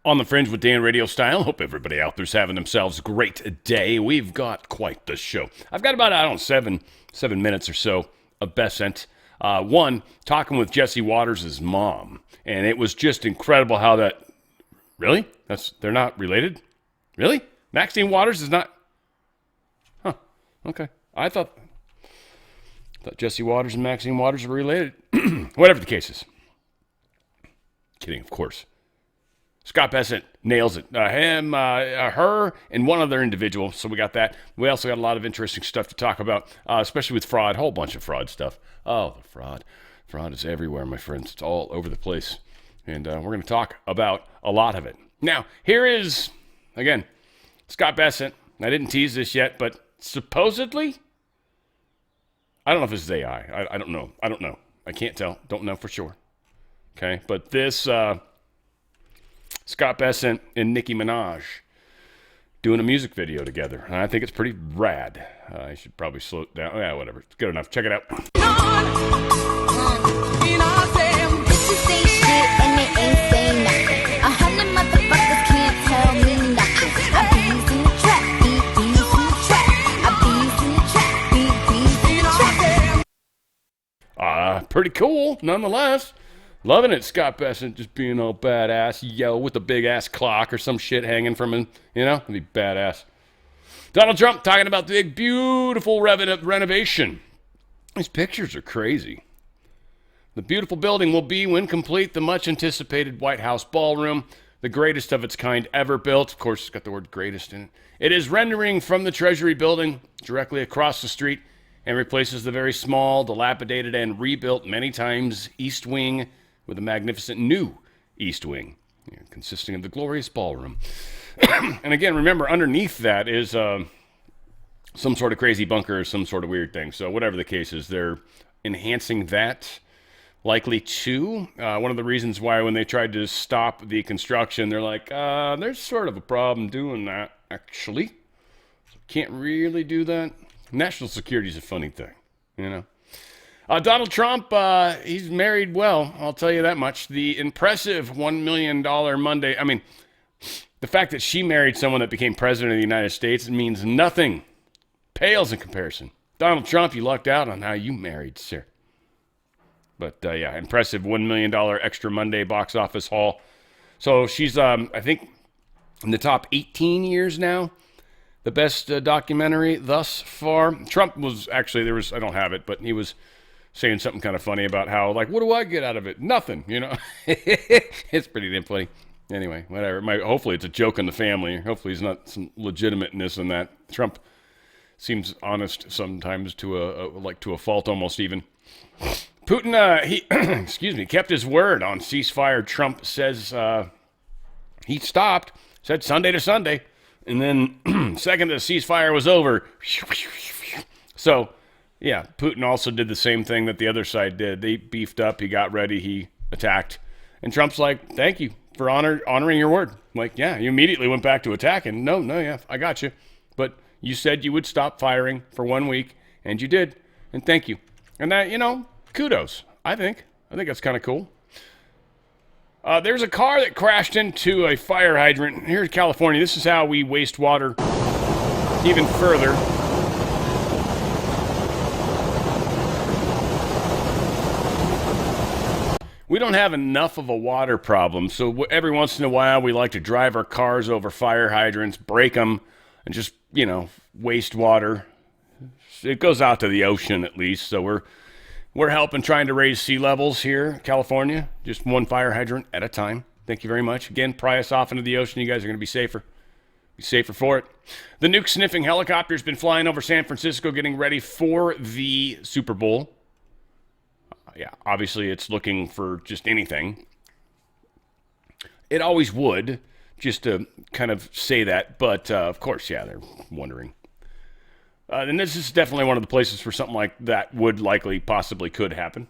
On the Fringe with Dan RadioStyle. Hope everybody out there's having themselves a great day. We've got quite the show. I've got about, 7 minutes or so of best sent. One, talking with Jesse Waters' mom. And it was just incredible how that... Really? They're not related? Really? Maxine Waters is not... Huh. Okay. I thought Jesse Waters and Maxine Waters were related. Whatever the case is. Kidding, of course. Scott Bessent nails it. Him, her, and one other individual. So we got that. We also got a lot of interesting stuff to talk about, especially with fraud. A whole bunch of fraud stuff. Oh, the fraud. Fraud is everywhere, my friends. It's all over the place. And we're going to talk about a lot of it. Now, here is, again, Scott Bessent. I didn't tease this yet, but supposedly, I don't know if this is AI. I don't know. I can't tell. Don't know for sure. Okay, but this... Scott Bessent and Nicki Minaj doing a music video together. And I think it's pretty rad. I should probably slow it down. Yeah, whatever. It's good enough. Check it out. Pretty cool, nonetheless. Loving it, Scott Bessent just being all badass, with a big-ass clock or some shit hanging from him. That'd be badass. Donald Trump talking about the big, beautiful renovation. These pictures are crazy. The beautiful building will be, when complete, the much-anticipated White House ballroom, the greatest of its kind ever built. Of course, it's got the word greatest in it. It is rendering from the Treasury building directly across the street and replaces the very small, dilapidated, and rebuilt many times East Wing with a magnificent new East Wing, consisting of the glorious ballroom. And again, remember, underneath that is some sort of crazy bunker or some sort of weird thing. So whatever the case is, they're enhancing that likely too. One of the reasons why when they tried to stop the construction, they're like, there's sort of a problem doing that, actually. So can't really do that. National security is a funny thing, Donald Trump, he's married well, I'll tell you that much. The impressive $1 million Monday, the fact that she married someone that became president of the United States means nothing. Pales in comparison. Donald Trump, you lucked out on how you married, sir. But, impressive $1 million extra Monday box office haul. So she's, I think, in the top 18 years now. The best documentary thus far. Trump was actually, I don't have it, but he was saying something kind of funny about how, what do I get out of it? Nothing, It's pretty damn funny. Anyway, whatever. Hopefully it's a joke in the family. Hopefully he's not some legitimateness in that. Trump seems honest sometimes to a fault almost even. Putin, he kept his word on ceasefire. Trump says he said Sunday to Sunday. And then, second the ceasefire was over. So, yeah, Putin also did the same thing that the other side did. They beefed up, he got ready, he attacked. And Trump's like, thank you for honoring your word. Yeah, you immediately went back to attacking. No, yeah, I got you. But you said you would stop firing for 1 week, and you did. And thank you. And that, kudos, I think. I think that's kind of cool. There's a car that crashed into a fire hydrant here in California. This is how we waste water even further. We don't have enough of a water problem, so every once in a while we like to drive our cars over fire hydrants, break them, and just, waste water. It goes out to the ocean at least, so we're helping trying to raise sea levels here in California, just one fire hydrant at a time. Thank you very much. Again, pry us off into the ocean. You guys are going to be safer. Be safer for it. The nuke-sniffing helicopter's been flying over San Francisco getting ready for the Super Bowl. Obviously it's looking for just anything. It always would, just to kind of say that. But, of course, they're wondering. And this is definitely one of the places where something like that would likely, possibly could happen.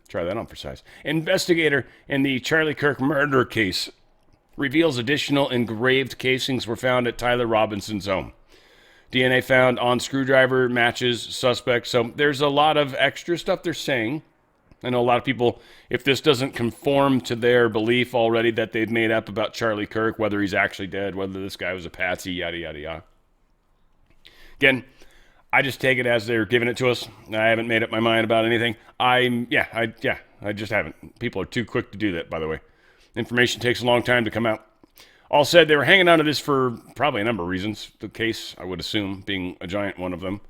Try that on for size. Investigator in the Charlie Kirk murder case reveals additional engraved casings were found at Tyler Robinson's home. DNA found on screwdriver matches suspect. So there's a lot of extra stuff they're saying. I know a lot of people, if this doesn't conform to their belief already that they've made up about Charlie Kirk, whether he's actually dead, whether this guy was a patsy, yada, yada, yada. Again, I just take it as they're giving it to us. I haven't made up my mind about anything. I just haven't. People are too quick to do that, by the way. Information takes a long time to come out. All said, they were hanging on to this for probably a number of reasons. The case, I would assume, being a giant one of them.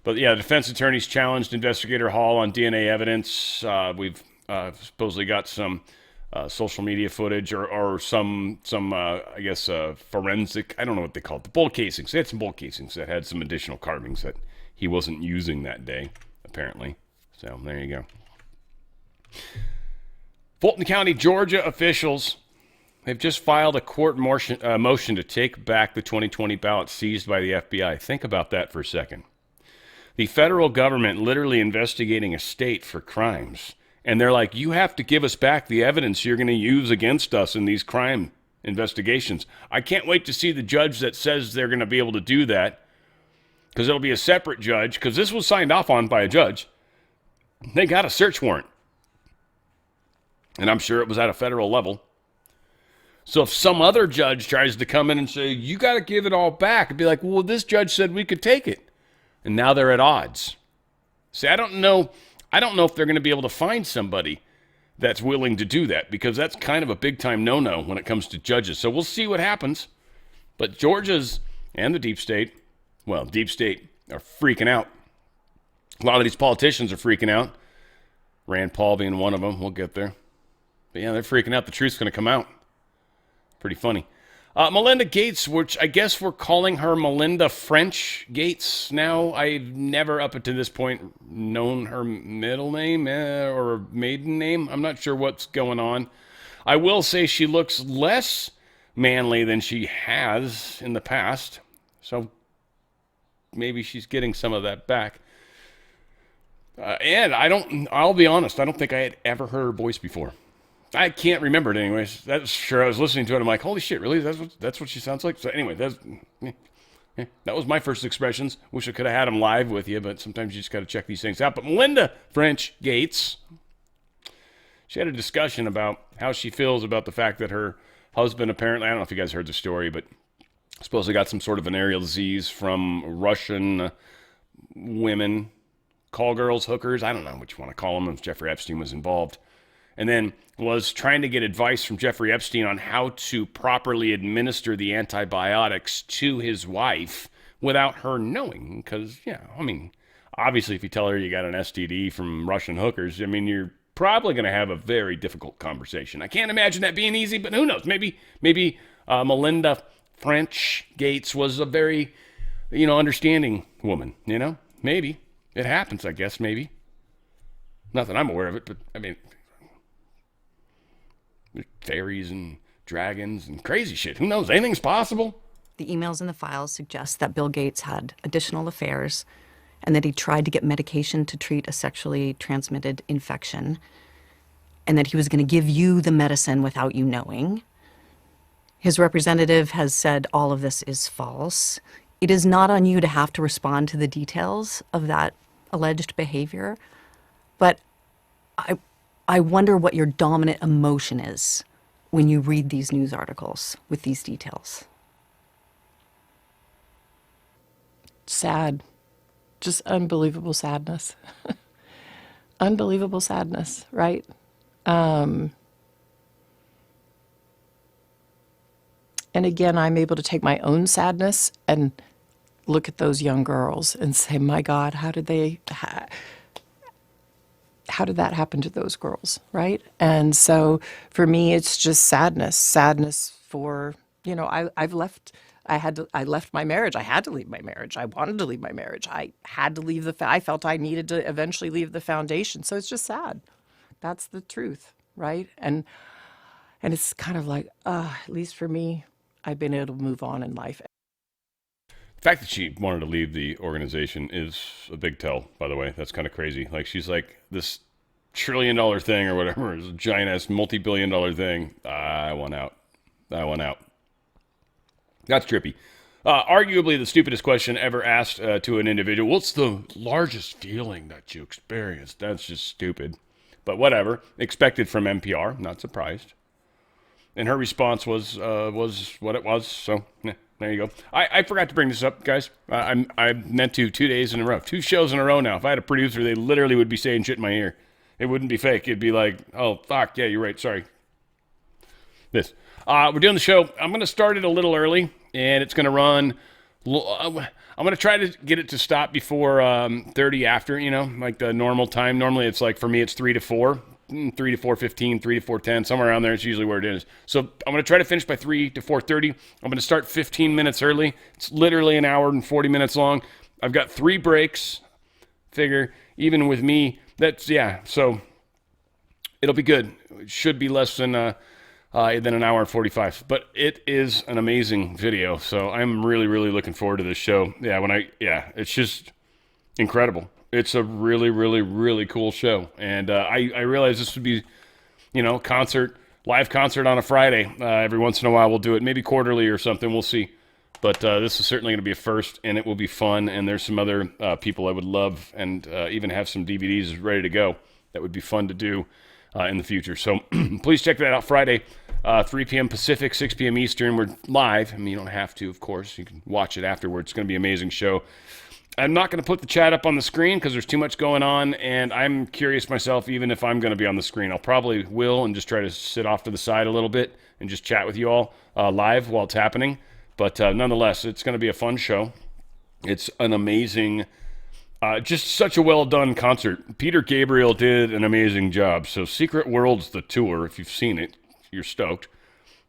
But yeah, defense attorneys challenged Investigator Hall on DNA evidence. We've supposedly got some social media footage or some I guess, forensic, I don't know what they call it, the bolt casings. They had some bolt casings that had some additional carvings that he wasn't using that day, apparently. So there you go. Fulton County, Georgia officials have just filed a court motion to take back the 2020 ballot seized by the FBI. Think about that for a second. The federal government literally investigating a state for crimes. And they're like, you have to give us back the evidence you're going to use against us in these crime investigations. I can't wait to see the judge that says they're going to be able to do that, because it'll be a separate judge, because this was signed off on by a judge. They got a search warrant. And I'm sure it was at a federal level. So if some other judge tries to come in and say, you got to give it all back, it'd be like, well, this judge said we could take it. And now they're at odds. See, I don't know if they're going to be able to find somebody that's willing to do that, because that's kind of a big-time no-no when it comes to judges. So we'll see what happens. But Georgia's and the deep state are freaking out. A lot of these politicians are freaking out. Rand Paul being one of them. We'll get there. But yeah, they're freaking out. The truth's going to come out. Pretty funny. Melinda Gates, which I guess we're calling her Melinda French Gates now. I've never up until this point known her middle name or maiden name. I'm not sure what's going on. I will say she looks less manly than she has in the past. So maybe she's getting some of that back. And I'll be honest, I don't think I had ever heard her voice before. I can't remember it anyways. That's sure. I was listening to it. I'm like, holy shit, really? That's what she sounds like? So anyway, that was my first expressions. Wish I could have had them live with you, but sometimes you just got to check these things out. But Melinda French Gates, she had a discussion about how she feels about the fact that her husband apparently, I don't know if you guys heard the story, but supposedly got some sort of venereal disease from Russian women, call girls, hookers. I don't know what you want to call them. If Jeffrey Epstein was involved. And then was trying to get advice from Jeffrey Epstein on how to properly administer the antibiotics to his wife without her knowing. Because, yeah, I mean, obviously if you tell her you got an STD from Russian hookers, I mean, you're probably going to have a very difficult conversation. I can't imagine that being easy, but who knows? Maybe Melinda French Gates was a very, understanding woman, Maybe. It happens, I guess, maybe. Not that I'm aware of it, but, I mean, fairies and dragons and crazy shit. Who knows? Anything's possible. The emails in the files suggest that Bill Gates had additional affairs and that he tried to get medication to treat a sexually transmitted infection, and that he was going to give you the medicine without you knowing. His representative has said all of this is false. It is not on you to have to respond to the details of that alleged behavior, but I wonder what your dominant emotion is when you read these news articles with these details. Sad. Just unbelievable sadness. Unbelievable sadness, right? And again, I'm able to take my own sadness and look at those young girls and say, my God, how did that happen to those girls, right? And so for me, it's just sadness for, I left my marriage. I had to leave my marriage. I wanted to leave my marriage. I had to leave I felt I needed to eventually leave the foundation. So it's just sad. That's the truth, right? And it's kind of like, at least for me, I've been able to move on in life. The fact that she wanted to leave the organization is a big tell, by the way. That's kind of crazy. Like, she's like, this $1 trillion thing or whatever is a giant-ass multi-billion-dollar thing. I want out. That's trippy. Arguably the stupidest question ever asked to an individual. What's the largest feeling that you experienced? That's just stupid. But whatever. Expected from NPR. Not surprised. And her response was what it was. So yeah, there you go. I forgot to bring this up, guys. I meant to 2 days in a row. 2 shows in a row now. If I had a producer, they literally would be saying shit in my ear. It wouldn't be fake. It'd be like, oh, fuck, yeah, you're right. Sorry. This. We're doing the show. I'm going to start it a little early, and it's going to run. I'm going to try to get it to stop before 30 after, like the normal time. Normally, it's like, for me, it's 3 to 4. 3 to 4:15, 3 to 4:10, somewhere around there. It's usually where it is. So I'm going to try to finish by 3 to 4:30. I'm going to start 15 minutes early. It's literally an hour and 40 minutes long. I've got 3 breaks. Figure, even with me, so it'll be good. It should be less than an hour and 45. But it is an amazing video. So I'm really, really looking forward to this show. It's just incredible. It's a really, really, really cool show. And I realize this would be, live concert on a Friday. Every once in a while we'll do it, maybe quarterly or something. We'll see. But this is certainly going to be a first, and it will be fun. And there's some other people I would love and even have some DVDs ready to go that would be fun to do in the future. So please check that out Friday, 3 p.m. Pacific, 6 p.m. Eastern. We're live. I mean, you don't have to, of course. You can watch it afterwards. It's going to be an amazing show. I'm not going to put the chat up on the screen because there's too much going on, and I'm curious myself even if I'm going to be on the screen. I'll probably will and just try to sit off to the side a little bit and just chat with you all live while it's happening. But nonetheless, it's going to be a fun show. It's an amazing, just such a well-done concert. Peter Gabriel did an amazing job. So Secret World's the tour. If you've seen it, you're stoked.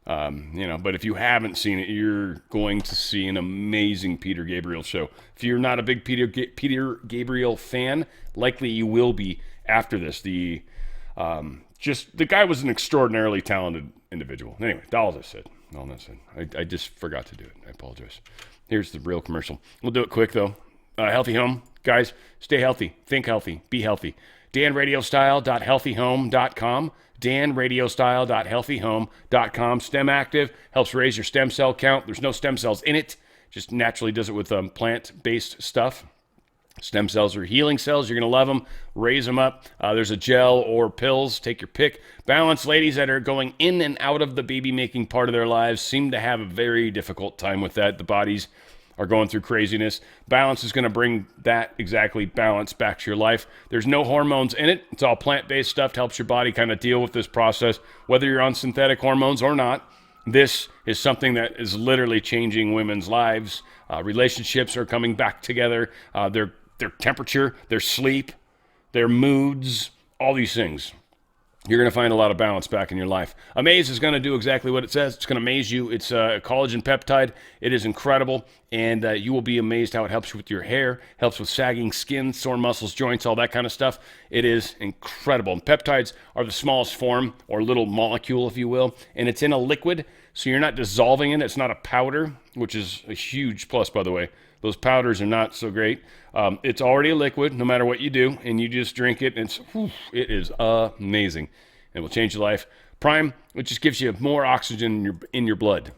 But if you haven't seen it, you're going to see an amazing Peter Gabriel show. If you're not a big Peter Gabriel fan, likely you will be after this. The guy was an extraordinarily talented individual. Anyway, all that said. I just forgot to do it. I apologize. Here's the real commercial. We'll do it quick though. Healthy Home, guys, stay healthy, think healthy, be healthy. danradiostyle.healthyhome.com. danradiostyle.healthyhome.com. Stem Active helps raise your stem cell count. There's no stem cells in it. Just naturally does it with plant-based stuff. Stem cells are healing cells. You're going to love them. Raise them up. There's a gel or pills. Take your pick. Balance, ladies that are going in and out of the baby-making part of their lives seem to have a very difficult time with that. The bodies are going through craziness. Balance is going to bring that exactly balance back to your life. There's no hormones in it. It's all plant-based stuff to help your body kind of deal with this process, whether you're on synthetic hormones or not. This is something that is literally changing women's lives. Relationships are coming back together. Their temperature, their sleep, their moods, all these things. You're going to find a lot of balance back in your life. Amaze is going to do exactly what it says. It's going to amaze you. It's a collagen peptide. It is incredible, and you will be amazed how it helps you with your hair, helps with sagging skin, sore muscles, joints, all that kind of stuff. It is incredible. And peptides are the smallest form, or little molecule, if you will, and it's in a liquid, so you're not dissolving it. It's not a powder, which is a huge plus, by the way. Those powders are not so great. It's already a liquid, no matter what you do, and you just drink it, and it is amazing. It will change your life. Prime, it just gives you more oxygen in your blood.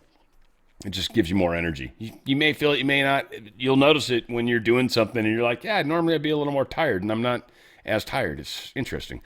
It just gives you more energy. You may feel it, you may not. You'll notice it when you're doing something, and you're like, yeah, normally I'd be a little more tired, and I'm not as tired. It's interesting.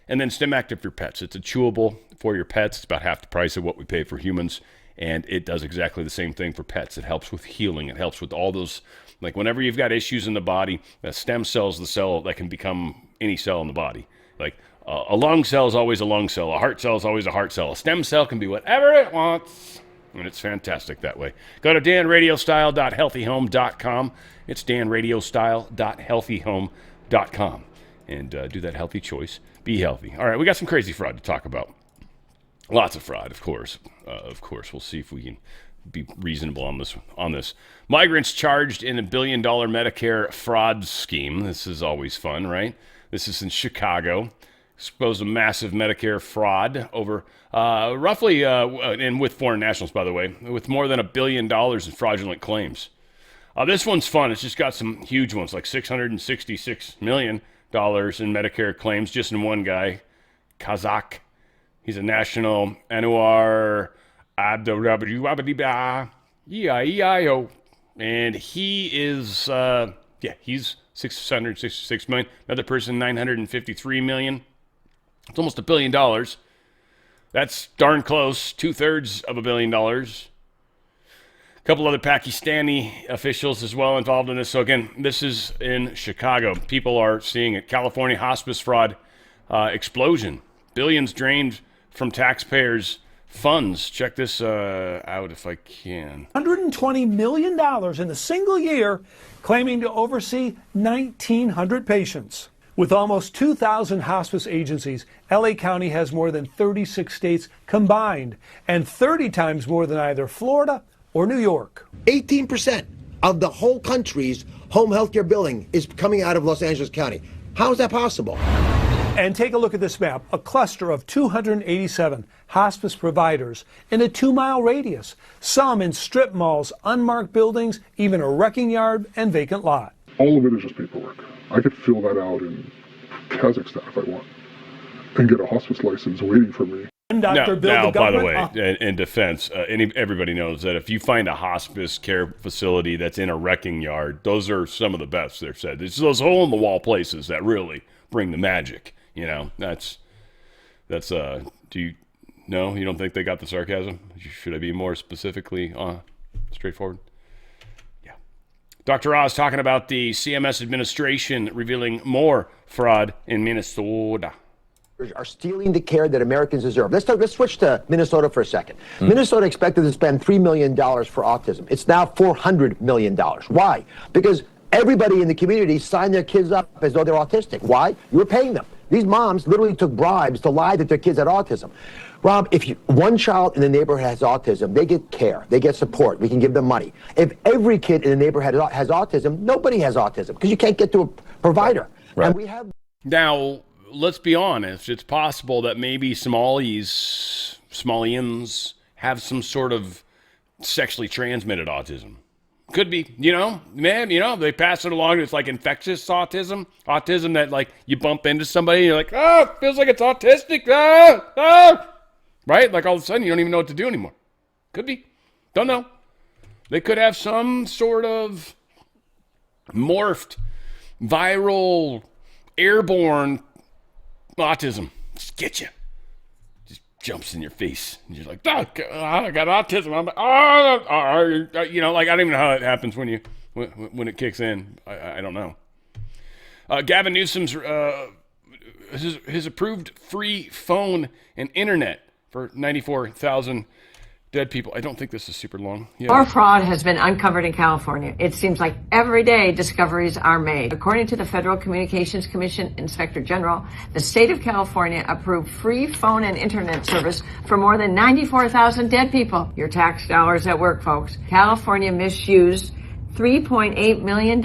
And then Stem Active for pets. It's a chewable for your pets. It's about half the price of what we pay for humans. And it does exactly the same thing for pets. It helps with healing. It helps with all those, like whenever you've got issues in the body, a stem cell is the cell that can become any cell in the body. Like a lung cell is always a lung cell. A heart cell is always a heart cell. A stem cell can be whatever it wants. And it's fantastic that way. Go to danradiostyle.healthyhome.com. It's danradiostyle.healthyhome.com. And do that healthy choice. Be healthy. All right, we got some crazy fraud to talk about. Lots of fraud, of course. We'll see if we can be reasonable on this. Migrants charged in $1 billion Medicare fraud scheme. This is always fun, right? This is in Chicago. Exposed a massive Medicare fraud over roughly, and with foreign nationals, by the way, with more than $1 billion in fraudulent claims. This one's fun. It's just got some huge ones, like $666 million in Medicare claims, just in one guy, Kazakh. He's a national Anwar Abdurrahman, and he is, he's $666 million. Another person, $953 million. It's almost $1 billion. That's darn close, 2/3 of $1 billion. A couple other Pakistani officials as well involved in this. So again, this is in Chicago. People are seeing a California hospice fraud explosion. Billions drained from taxpayers' funds. Check this out if I can. $120 million in a single year, claiming to oversee 1,900 patients. With almost 2,000 hospice agencies, LA County has more than 36 states combined, and 30 times more than either Florida or New York. 18% of the whole country's home health care billing is coming out of Los Angeles County. How is that possible? And take a look at this map, a cluster of 287 hospice providers in a 2-mile radius, some in strip malls, unmarked buildings, even a wrecking yard and vacant lot. All of it is just paperwork. I could fill that out in Kazakhstan if I want and get a hospice license waiting for me. Now, by the way, in defense, everybody knows that if you find a hospice care facility that's in a wrecking yard, those are some of the best, they've said. It's those hole-in-the-wall places that really bring the magic. You know, that's. Do you don't think they got the sarcasm? Should I be more specifically straightforward? Yeah. Dr. Oz talking about the CMS administration revealing more fraud in Minnesota. Are stealing the care that Americans deserve. Let's switch to Minnesota for a second. Minnesota expected to spend $3 million for autism. It's now $400 million. Why? Because everybody in the community signed their kids up as though they're autistic. Why? You were paying them. These moms literally took bribes to lie that their kids had autism. Rob, if one child in the neighborhood has autism, they get care, they get support, we can give them money. If every kid in the neighborhood has autism, nobody has autism because you can't get to a provider. Right. And we have Now, let's be honest. It's possible that maybe Somalians have some sort of sexually transmitted autism. Could be, they pass it along. It's like infectious autism that like you bump into somebody and you're like, it feels like it's autistic. Right? Like all of a sudden you don't even know what to do anymore. Could be. Don't know. They could have some sort of morphed, viral, airborne autism. Just get you. Just jumps in your face. And you're like, I got autism. I'm like, I don't even know how it happens when it kicks in. I don't know. Gavin Newsom's his approved free phone and internet for 94,000 dead people. I don't think this is super long. Yeah. More fraud has been uncovered in California. It seems like every day discoveries are made. According to the Federal Communications Commission Inspector General, the state of California approved free phone and internet service for more than 94,000 dead people. Your tax dollars at work, folks. California misused $3.8 million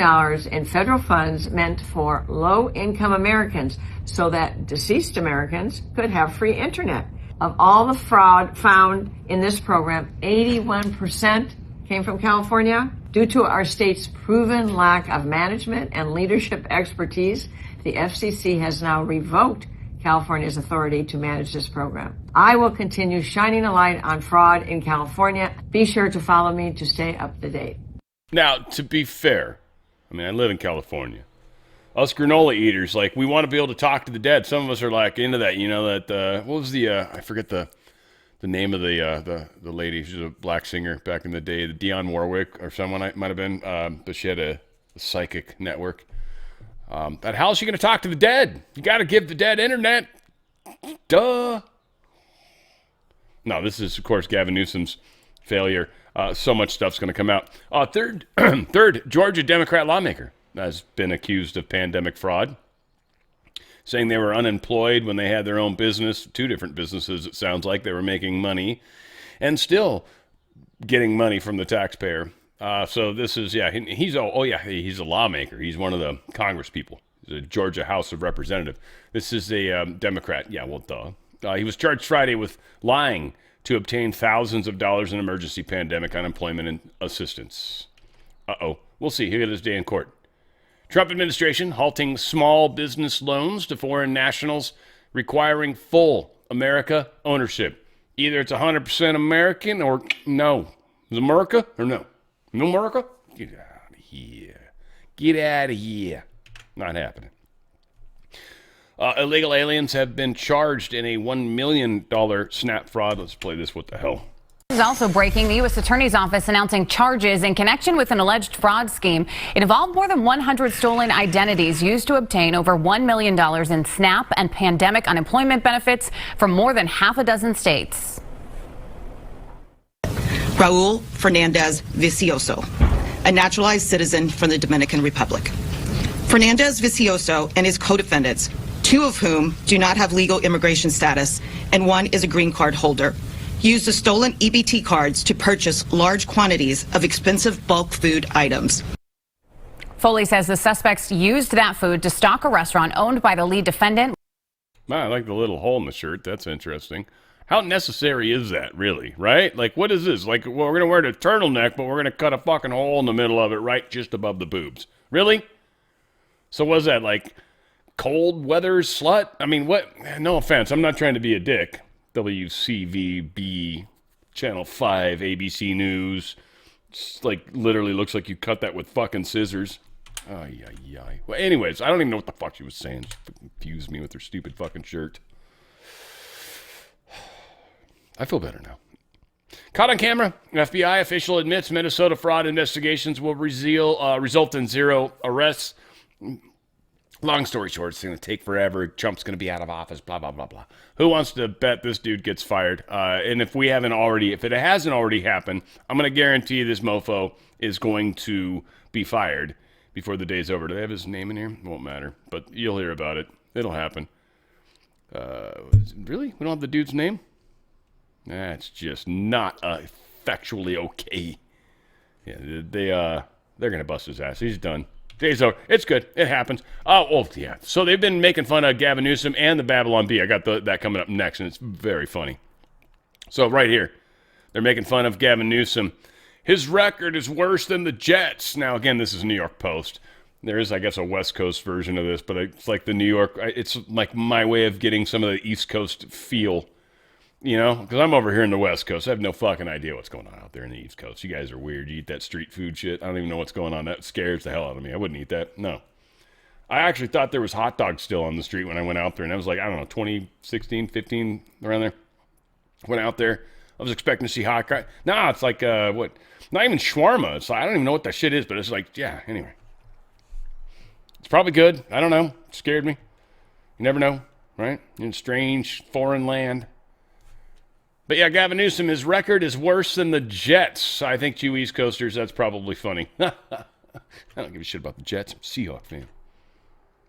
in federal funds meant for low-income Americans so that deceased Americans could have free internet. Of all the fraud found in this program, 81% came from California. Due to our state's proven lack of management and leadership expertise, the FCC has now revoked California's authority to manage this program. I will continue shining a light on fraud in California. Be sure to follow me to stay up to date. Now, to be fair, I live in California. Us granola eaters, like, we want to be able to talk to the dead. Some of us are like into that, what was the, I forget the name of the lady. She's a black singer back in the day, the Dionne Warwick or someone I might have been, but she had a psychic network. That how is she going to talk to the dead? You got to give the dead internet. Duh. No, this is, of course, Gavin Newsom's failure. So much stuff's going to come out. Third, Georgia Democrat lawmaker has been accused of pandemic fraud, saying they were unemployed when they had their own business, 2 different businesses, it sounds like. They were making money and still getting money from the taxpayer. So this is, he's a lawmaker. He's one of the Congress people. He's a Georgia House of Representative. This is a Democrat. Yeah, well, duh. He was charged Friday with lying to obtain thousands of dollars in emergency pandemic unemployment and assistance. We'll see. He'll get his day in court. Trump administration halting small business loans to foreign nationals, requiring full America ownership. Either it's 100% American or no. Is America or no? No America? Get out of here. Get out of here. Not happening. Illegal aliens have been charged in a $1 million snap fraud. Let's play this. What the hell? This is also breaking. The U.S. Attorney's Office announcing charges in connection with an alleged fraud scheme. It involved more than 100 stolen identities used to obtain over $1 million in SNAP and pandemic unemployment benefits from more than half a dozen states. Raul Fernandez Vicioso, a naturalized citizen from the Dominican Republic. Fernandez Vicioso and his co-defendants, two of whom do not have legal immigration status and one is a green card holder, used the stolen EBT cards to purchase large quantities of expensive bulk food items. Foley says the suspects used that food to stock a restaurant owned by the lead defendant. Man, I like the little hole in the shirt. That's interesting. How necessary is that, really, right? Like, what is this? Like, well, we're going to wear the turtleneck, but we're going to cut a fucking hole in the middle of it right just above the boobs. Really? So was that, like, cold weather slut? I mean, what? No offense. I'm not trying to be a dick. WCVB, Channel 5, ABC News. It's like, literally looks like you cut that with fucking scissors. Ay, ay, ay. Well, anyways, I don't even know what the fuck she was saying. She confused me with her stupid fucking shirt. I feel better now. Caught on camera. FBI official admits Minnesota fraud investigations will result in 0 arrests. Long story short, it's going to take forever. Trump's going to be out of office, blah, blah, blah, blah. Who wants to bet this dude gets fired? And if it hasn't already happened, I'm going to guarantee this mofo is going to be fired before the day's over. Do they have his name in here? It won't matter, but you'll hear about it. It'll happen. Really? We don't have the dude's name? That's just not factually okay. Yeah, they're going to bust his ass. He's done. Day's over. It's good. It happens. Oh, yeah. So they've been making fun of Gavin Newsom and the Babylon Bee. I got that coming up next, and it's very funny. So right here, they're making fun of Gavin Newsom. His record is worse than the Jets. Now, again, this is New York Post. There is, I guess, a West Coast version of this, but it's like the New York. It's like my way of getting some of the East Coast feel, you know? Because I'm over here in the West Coast. I have no fucking idea what's going on out there in the East Coast. You guys are weird. You eat that street food shit. I don't even know what's going on. That scares the hell out of me. I wouldn't eat that. No. I actually thought there was hot dogs still on the street when I went out there, and I was like, I don't know, 2016, 15, around there. Went out there. I was expecting to see hot dogs. Nah, it's like, what? Not even shawarma. It's like, I don't even know what that shit is, but it's like, yeah, anyway. It's probably good. I don't know. It scared me. You never know, right? In strange foreign land. But yeah, Gavin Newsom, his record is worse than the Jets. I think you East Coasters, that's probably funny. I don't give a shit about the Jets. I'm a Seahawk fan.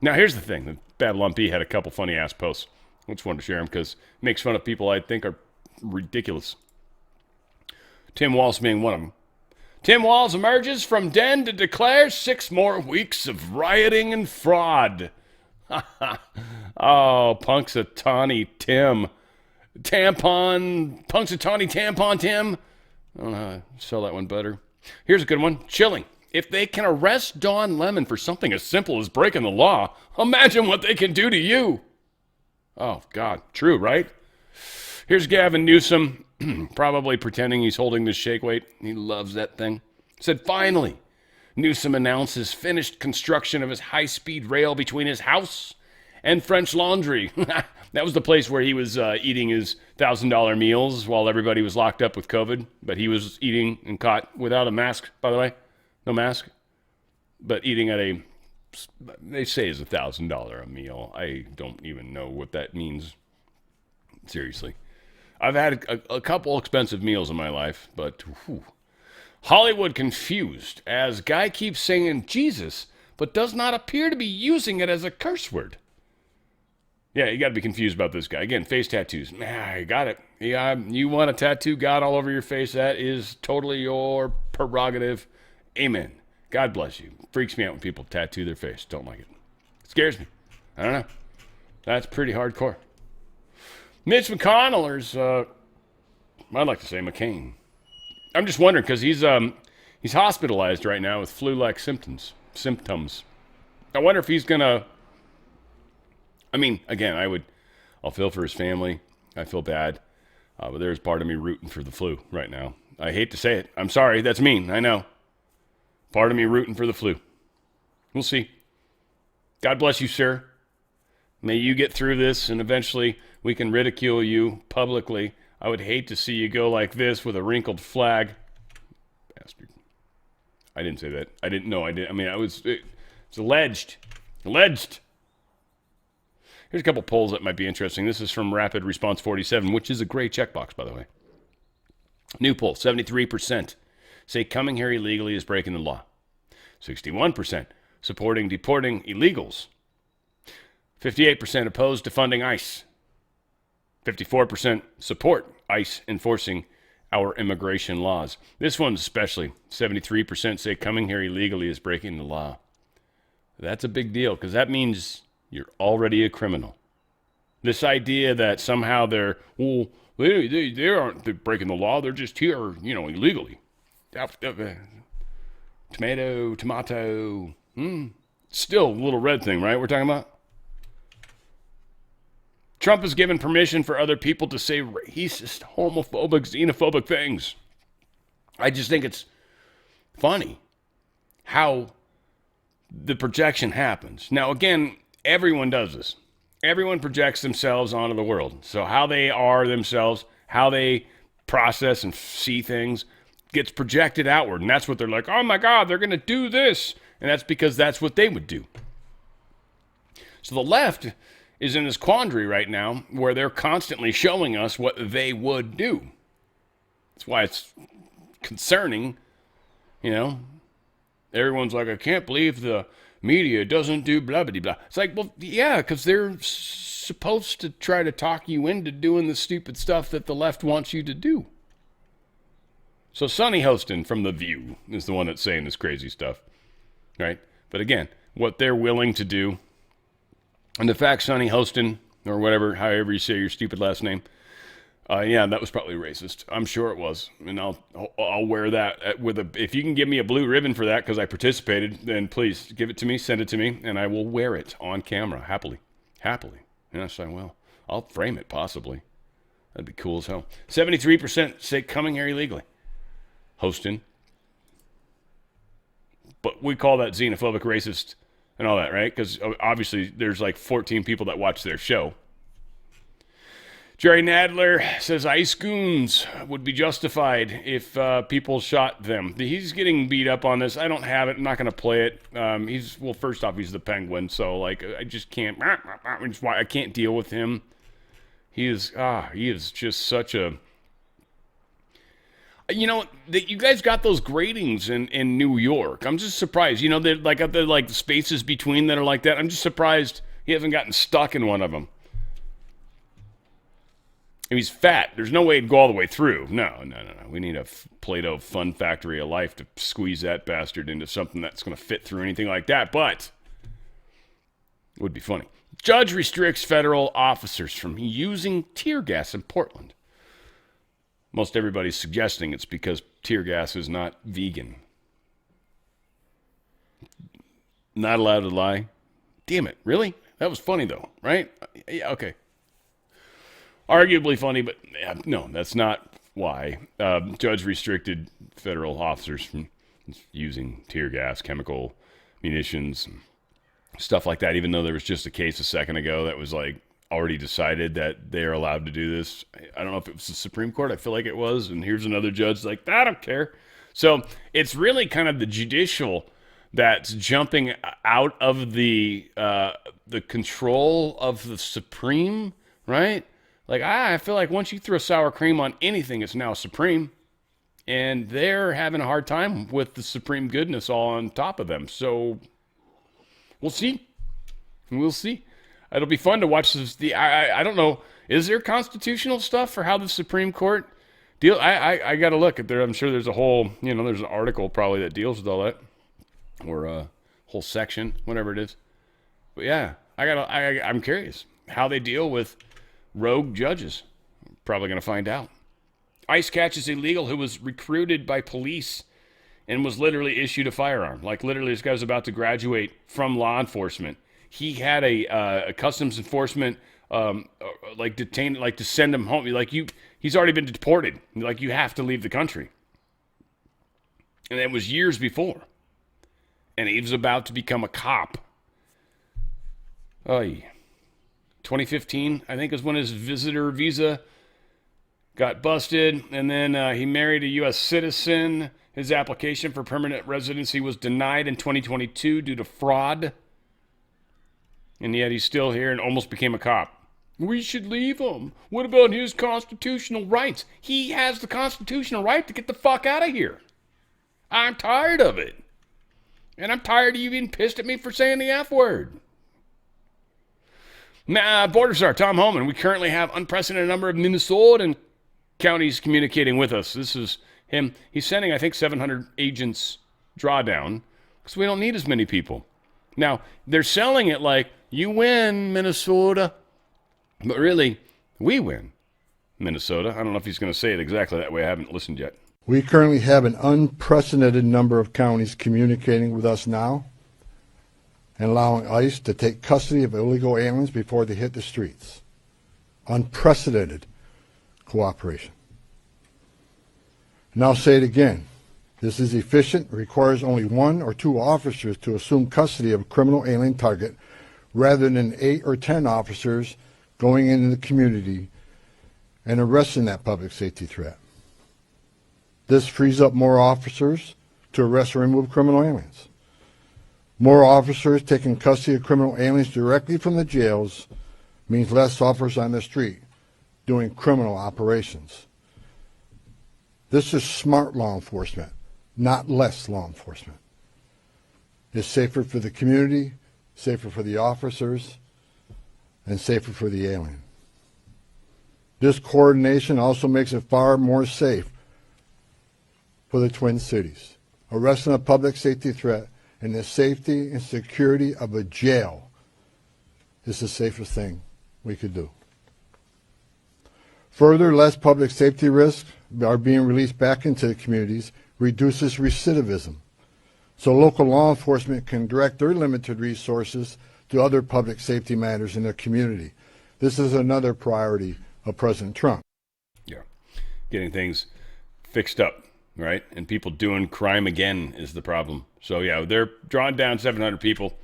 Now, here's the thing. The Babylon Bee had a couple funny-ass posts. I just wanted to share them because it makes fun of people I think are ridiculous. Tim Walz being one of them. Tim Walz emerges from den to declare 6 more weeks of rioting and fraud. Oh, Punxsutawney Tim. Punxsutawney Tampon Tim. I don't know how to sell that one better. Here's a good one. Chilling. If they can arrest Don Lemon for something as simple as breaking the law, imagine what they can do to you. Oh, God. True, right? Here's Gavin Newsom, probably pretending he's holding this shake weight. He loves that thing. Said, finally, Newsom announces finished construction of his high-speed rail between his house and French Laundry. That was the place where he was eating his $1,000 meals while everybody was locked up with COVID. But he was eating and caught without a mask, by the way. No mask. But eating at they say is $1,000 a meal. I don't even know what that means. Seriously. I've had a couple expensive meals in my life, but whew. Hollywood confused as guy keeps saying Jesus, but does not appear to be using it as a curse word. Yeah, you got to be confused about this guy. Again, face tattoos. I got it. Yeah, you want to tattoo God all over your face? That is totally your prerogative. Amen. God bless you. Freaks me out when people tattoo their face. Don't like it. It scares me. I don't know. That's pretty hardcore. Mitch McConnell, or I'd like to say McCain. I'm just wondering because he's hospitalized right now with flu-like symptoms. I wonder if he's gonna. I mean, again, I'll feel for his family. I feel bad, but there's part of me rooting for the flu right now. I hate to say it. I'm sorry. That's mean. I know. Part of me rooting for the flu. We'll see. God bless you, sir. May you get through this, and eventually we can ridicule you publicly. I would hate to see you go like this with a wrinkled flag. Bastard. I didn't say that. I didn't know. I did. I mean, it's alleged. Alleged. Here's a couple polls that might be interesting. This is from Rapid Response 47, which is a gray checkbox, by the way. New poll, 73% say coming here illegally is breaking the law. 61% supporting deporting illegals. 58% opposed to funding ICE. 54% support ICE enforcing our immigration laws. This one especially, 73% say coming here illegally is breaking the law. That's a big deal because that means you're already a criminal. This idea that somehow they aren't breaking the law, they're just here, illegally. Tomato. Still a little red thing, right? We're talking about? Trump has given permission for other people to say racist, homophobic, xenophobic things. I just think it's funny how the projection happens. Now, again, everyone does this. Everyone projects themselves onto the world. So how they are themselves, how they process and see things gets projected outward. And that's what they're like, oh my God, they're going to do this. And that's because that's what they would do. So the left is in this quandary right now where they're constantly showing us what they would do. That's why it's concerning, Everyone's like, I can't believe the media doesn't do blah, blah, blah. It's like, well, yeah, because they're supposed to try to talk you into doing the stupid stuff that the left wants you to do. So Sonny Hostin from The View is the one that's saying this crazy stuff, right? But again, what they're willing to do, and the fact Sonny Hostin, or whatever, however you say your stupid last name, yeah, that was probably racist. I'm sure it was, and I'll wear that if you can give me a blue ribbon for that because I participated, then please give it to me, send it to me, and I will wear it on camera happily. Yes, I will. I'll frame it possibly. That'd be cool as hell. 73% say coming here illegally. Hosting, but we call that xenophobic, racist, and all that, right? Because obviously there's like 14 people that watch their show. Jerry Nadler says ICE goons would be justified if people shot them. He's getting beat up on this. I don't have it. I'm not going to play it. First off, he's the Penguin, so like I just can't. I can't deal with him. He is just such a. You guys got those gratings in New York. I'm just surprised. They're like spaces between that are like that. I'm just surprised he hasn't gotten stuck in one of them. He's fat. There's no way he'd go all the way through. No. We need a Play-Doh Fun Factory of Life to squeeze that bastard into something that's going to fit through anything like that. But it would be funny. Judge restricts federal officers from using tear gas in Portland. Most everybody's suggesting it's because tear gas is not vegan. Not allowed to lie. Damn it. Really? That was funny, though, right? Yeah, okay. Arguably funny, but no, that's not why. Judge restricted federal officers from using tear gas, chemical munitions, stuff like that, even though there was just a case a second ago that was like already decided that they're allowed to do this. I don't know if it was the Supreme Court. I feel like it was. And here's another judge like, I don't care. So it's really kind of the judicial that's jumping out of the control of the Supreme, right? Like, I feel like once you throw sour cream on anything, it's now supreme. And they're having a hard time with the supreme goodness all on top of them. So we'll see. We'll see. It'll be fun to watch this. I don't know. Is there constitutional stuff for how the Supreme Court deal? I got to look at there. I'm sure there's a whole, there's an article probably that deals with all that. Or a whole section, whatever it is. But yeah, I'm curious how they deal with rogue judges. Probably going to find out. ICE catches illegal who was recruited by police and was literally issued a firearm. Like literally this guy was about to graduate from law enforcement. He had a customs enforcement detained, like to send him home. Like he's already been deported. Like you have to leave the country. And it was years before. And he was about to become a cop. Oh, yeah. 2015, I think, is when his visitor visa got busted. And then he married a U.S. citizen. His application for permanent residency was denied in 2022 due to fraud. And yet he's still here and almost became a cop. We should leave him. What about his constitutional rights? He has the constitutional right to get the fuck out of here. I'm tired of it. And I'm tired of you being pissed at me for saying the F word. Border Star, Tom Homan. We currently have unprecedented number of Minnesotan counties communicating with us. This is him. He's sending, I think, 700 agents drawdown because we don't need as many people. Now, they're selling it like, you win, Minnesota. But really, we win, Minnesota. I don't know if he's going to say it exactly that way. I haven't listened yet. We currently have an unprecedented number of counties communicating with us now and allowing ICE to take custody of illegal aliens before they hit the streets. Unprecedented cooperation. And I'll say it again. This is efficient, requires only 1 or 2 officers to assume custody of a criminal alien target rather than 8 or 10 officers going into the community and arresting that public safety threat. This frees up more officers to arrest or remove criminal aliens. More officers taking custody of criminal aliens directly from the jails means less officers on the street doing criminal operations. This is smart law enforcement, not less law enforcement. It's safer for the community, safer for the officers, and safer for the alien. This coordination also makes it far more safe for the Twin Cities. Arresting a public safety threat in the safety and security of a jail is the safest thing we could do. Further, less public safety risks are being released back into the communities, reduces recidivism, so local law enforcement can direct their limited resources to other public safety matters in their community. This is another priority of President Trump. Yeah, getting things fixed up, right? And people doing crime again is the problem. So yeah, they're drawing down 700 people.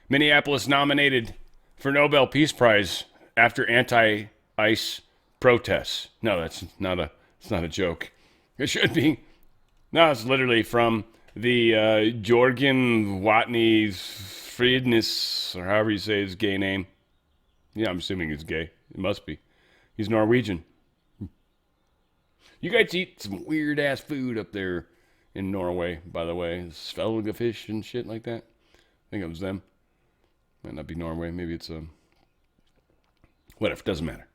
Minneapolis nominated for Nobel Peace Prize after anti-ICE protests. No, it's not a joke. It should be. No, it's literally from the Jorgen Watney Friedness, or however you say his gay name. Yeah, I'm assuming he's gay. It must be. He's Norwegian. You guys eat some weird-ass food up there in Norway, by the way. Svelga fish and shit like that. I think it was them. Might not be Norway. Maybe it's whatever. Doesn't matter.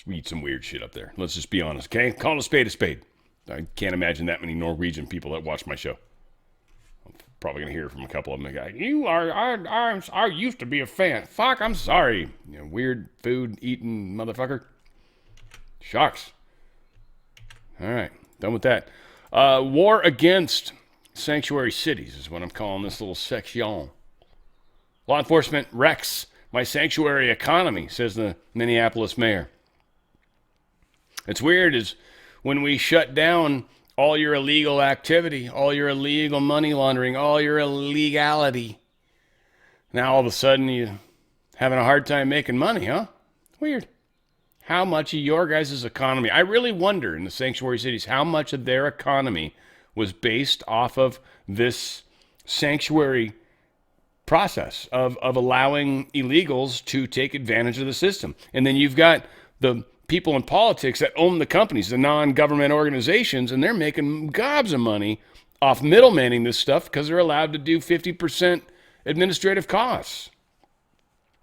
We eat some weird shit up there. Let's just be honest, okay? Call a spade a spade. I can't imagine that many Norwegian people that watch my show. I'm probably going to hear from a couple of them. I used to be a fan. Fuck, I'm sorry. You know, weird food eating motherfucker. Shucks. All right, done with that. War against sanctuary cities is what I'm calling this little section. Law enforcement wrecks my sanctuary economy, says the Minneapolis mayor. It's weird is when we shut down all your illegal activity, all your illegal money laundering, all your illegality. Now all of a sudden you're having a hard time making money, huh? Weird. How much of your guys' economy, I really wonder in the sanctuary cities, how much of their economy was based off of this sanctuary process of allowing illegals to take advantage of the system. And then you've got the people in politics that own the companies, the non-government organizations, and they're making gobs of money off middlemaning this stuff because they're allowed to do 50% administrative costs.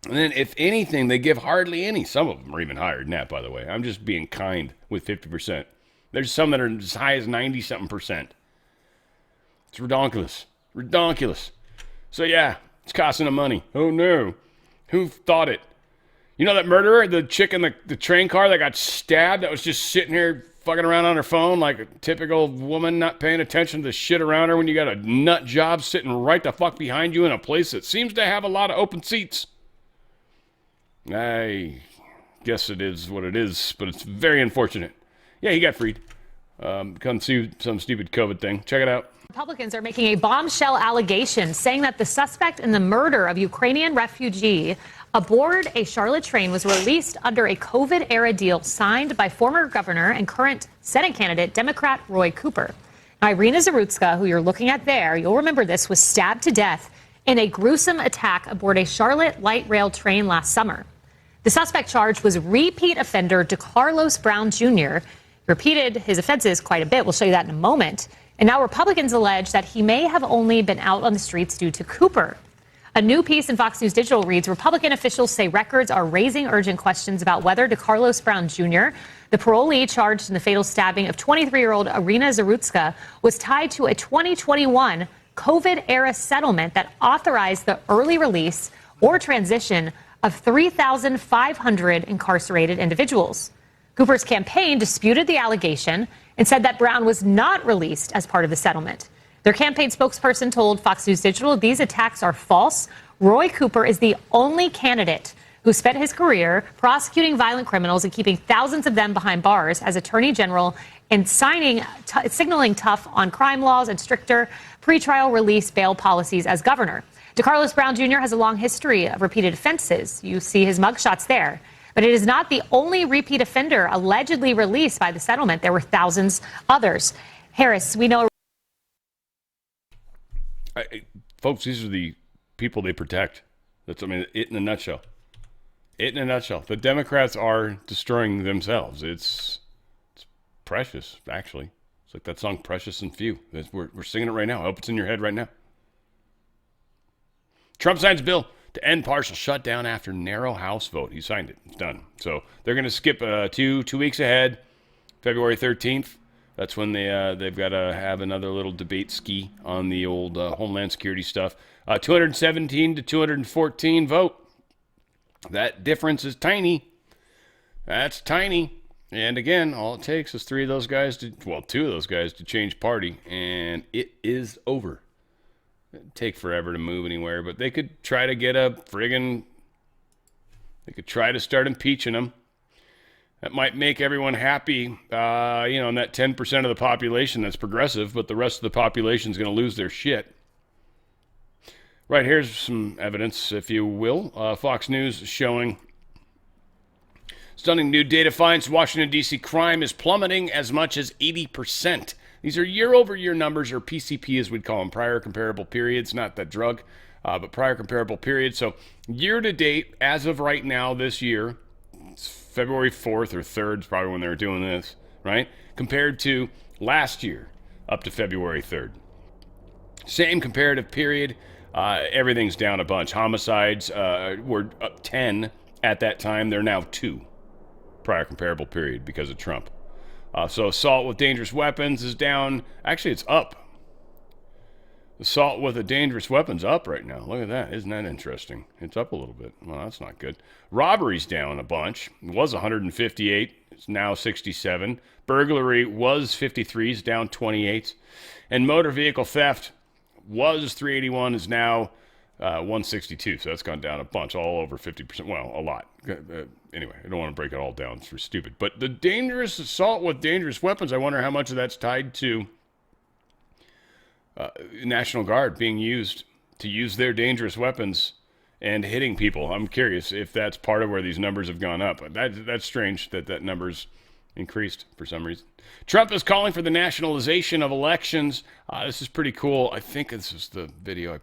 And then, if anything, they give hardly any. Some of them are even higher than that, by the way. I'm just being kind with 50%. There's some that are as high as 90-something%. It's redonkulous. Redonkulous. So, yeah, it's costing them money. Oh, no. Who thought it? You know that murderer, the chick in the train car that got stabbed, that was just sitting here fucking around on her phone like a typical woman, not paying attention to the shit around her when you got a nut job sitting right the fuck behind you in a place that seems to have a lot of open seats. I guess it is what it is, but it's very unfortunate. Yeah, he got freed. Come see some stupid COVID thing. Check it out. Republicans are making a bombshell allegation saying that the suspect in the murder of Ukrainian refugee aboard a Charlotte train was released under a COVID-era deal signed by former governor and current Senate candidate, Democrat Roy Cooper. Now, Irina Zarutska, who you're looking at there, you'll remember this, was stabbed to death in a gruesome attack aboard a Charlotte light rail train last summer. The suspect charged was repeat offender DeCarlos Brown Jr. Repeated his offenses quite a bit. We'll show you that in a moment. And now Republicans allege that he may have only been out on the streets due to Cooper. A new piece in Fox News Digital reads, Republican officials say records are raising urgent questions about whether DeCarlos Brown Jr., the parolee charged in the fatal stabbing of 23-year-old Irina Zarutska, was tied to a 2021 COVID-era settlement that authorized the early release or transition of 3,500 incarcerated individuals. Cooper's campaign disputed the allegation and said that Brown was not released as part of the settlement. Their campaign spokesperson told Fox News Digital these attacks are false. Roy Cooper is the only candidate who spent his career prosecuting violent criminals and keeping thousands of them behind bars as attorney general and signaling tough on crime laws and stricter pretrial release bail policies as governor. DeCarlos Brown Jr. has a long history of repeated offenses. You see his mugshots there. But it is not the only repeat offender allegedly released by the settlement. There were thousands others. Harris, we know. Folks, these are the people they protect. That's, I mean, it in a nutshell. It in a nutshell. The Democrats are destroying themselves. It's precious, actually. It's like that song, Precious and Few. We're singing it right now. I hope it's in your head right now. Trump signs bill to end partial shutdown after narrow House vote. He signed it. It's done. So they're going to skip 2 weeks ahead, February 13th. That's when they've got to have another little debate ski on the old Homeland Security stuff. 217 to 214 vote. That difference is tiny. That's tiny. And again, all it takes is 2 of those guys to change party, and it is over. It'd take forever to move anywhere, but they could try to get they could try to start impeaching them. That might make everyone happy, and that 10% of the population that's progressive, but the rest of the population is going to lose their shit. Right, here's some evidence, if you will. Fox News showing stunning new data finds Washington, D.C. crime is plummeting as much as 80%. These are year-over-year numbers, or PCP as we'd call them, prior comparable periods, not that drug, but prior comparable periods. So year-to-date, as of right now this year, it's February 4th or 3rd is probably when they were doing this, right? Compared to last year, up to February 3rd. Same comparative period, everything's down a bunch. Homicides were up 10 at that time. They're now 2, prior comparable period, because of Trump. So assault with dangerous weapons is down. Actually, it's up. Assault with a dangerous weapon's up right now. Look at that. Isn't that interesting? It's up a little bit. Well, that's not good. Robbery's down a bunch. It was 158. It's now 67. Burglary was 53. It's down 28. And motor vehicle theft was 381. Is now 162. So that's gone down a bunch. All over 50%. Well, a lot. Anyway, I don't want to break it all down. It's for stupid. But the dangerous assault with dangerous weapons, I wonder how much of that's tied to National Guard being used to use their dangerous weapons and hitting people. I'm curious if that's part of where these numbers have gone up. That's strange that number's increased for some reason. Trump is calling for the nationalization of elections. This is pretty cool. I think this is the video.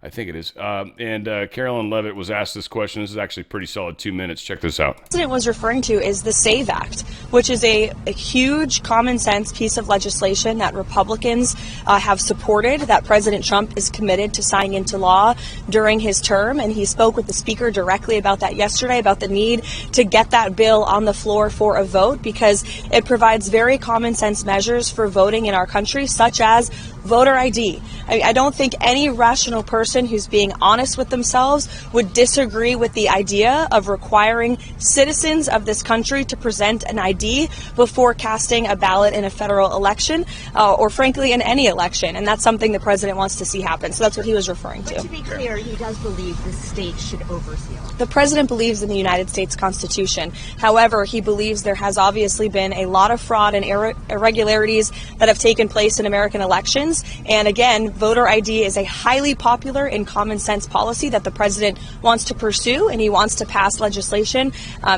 I think it is. And Carolyn Levitt was asked this question. This is actually pretty solid 2 minutes. Check this out. What the president was referring to is the SAVE Act, which is a huge common sense piece of legislation that Republicans have supported, that President Trump is committed to signing into law during his term. And he spoke with the speaker directly about that yesterday, about the need to get that bill on the floor for a vote, because it provides very common sense measures for voting in our country, such as voter ID. I don't think any rational person who's being honest with themselves would disagree with the idea of requiring citizens of this country to present an ID before casting a ballot in a federal election, or frankly in any election. And that's something the president wants to see happen. So that's what he was referring to. But to be clear, he does believe the state should oversee it. The president believes in the United States Constitution. However, he believes there has obviously obviously been a lot of fraud and irregularities that have taken place in American elections. And again, voter ID is a highly popular and common sense policy that the president wants to pursue, and he wants to pass legislation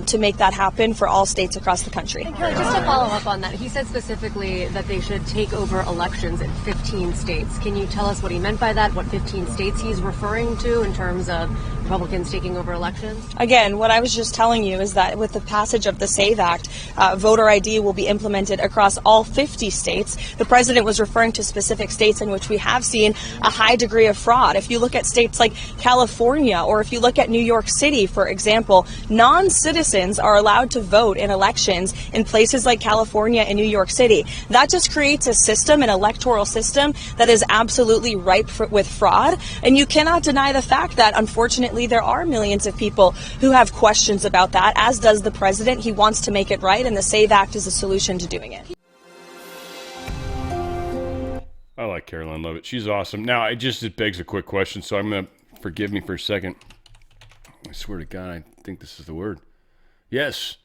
to make that happen for all states across the country. And Kelly, just to follow up on that, he said specifically that they should take over elections in 15 states. Can you tell us what he meant by that, what 15 states he's referring to in terms of Republicans taking over elections? Again, what I was just telling you is that with the passage of the SAVE Act, voter ID will be implemented across all 50 states. The president was referring to specific states in which we have seen a high degree of fraud. If you look at states like California, or if you look at New York City, for example, non-citizens are allowed to vote in elections in places like California and New York City. That just creates a system, an electoral system, that is absolutely ripe with fraud. And you cannot deny the fact that, unfortunately, there are millions of people who have questions about that, as does the president. He wants to make it right, and the SAVE Act is a solution to doing it. I like Caroline Leavitt. She's awesome. Now, it begs a quick question, so I'm going to forgive me for a second. I swear to God, I think this is the word. Yes.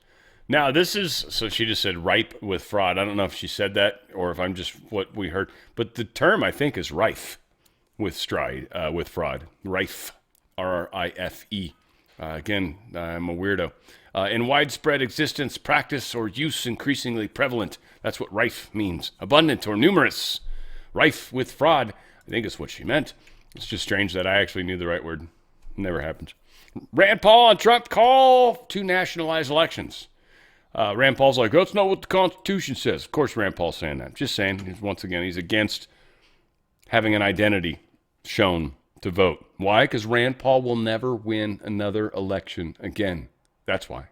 Now, so she just said ripe with fraud. I don't know if she said that or if I'm just what we heard. But the term, I think, is rife with fraud. Rife. R-I-F-E. Again, I'm a weirdo. In widespread existence, practice, or use increasingly prevalent. That's what rife means. Abundant or numerous. Rife with fraud, I think is what she meant. It's just strange that I actually knew the right word. Never happens. Rand Paul and Trump call to nationalize elections. Rand Paul's like, that's not what the Constitution says. Of course Rand Paul's saying that. Just saying, once again, he's against having an identity shown to vote. Why? Because Rand Paul will never win another election again. That's why.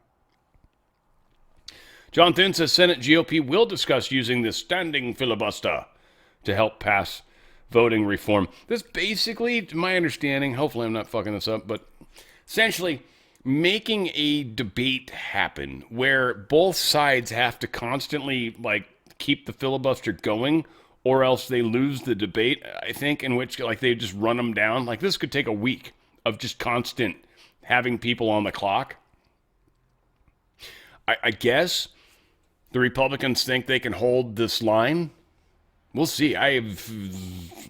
John Thune says Senate GOP will discuss using the standing filibuster to help pass voting reform. This basically, to my understanding, hopefully I'm not fucking this up, but essentially making a debate happen where both sides have to constantly keep the filibuster going, or else they lose the debate, I think, in which they just run them down. This could take a week of just constant having people on the clock. I guess the Republicans think they can hold this line. We'll see. I have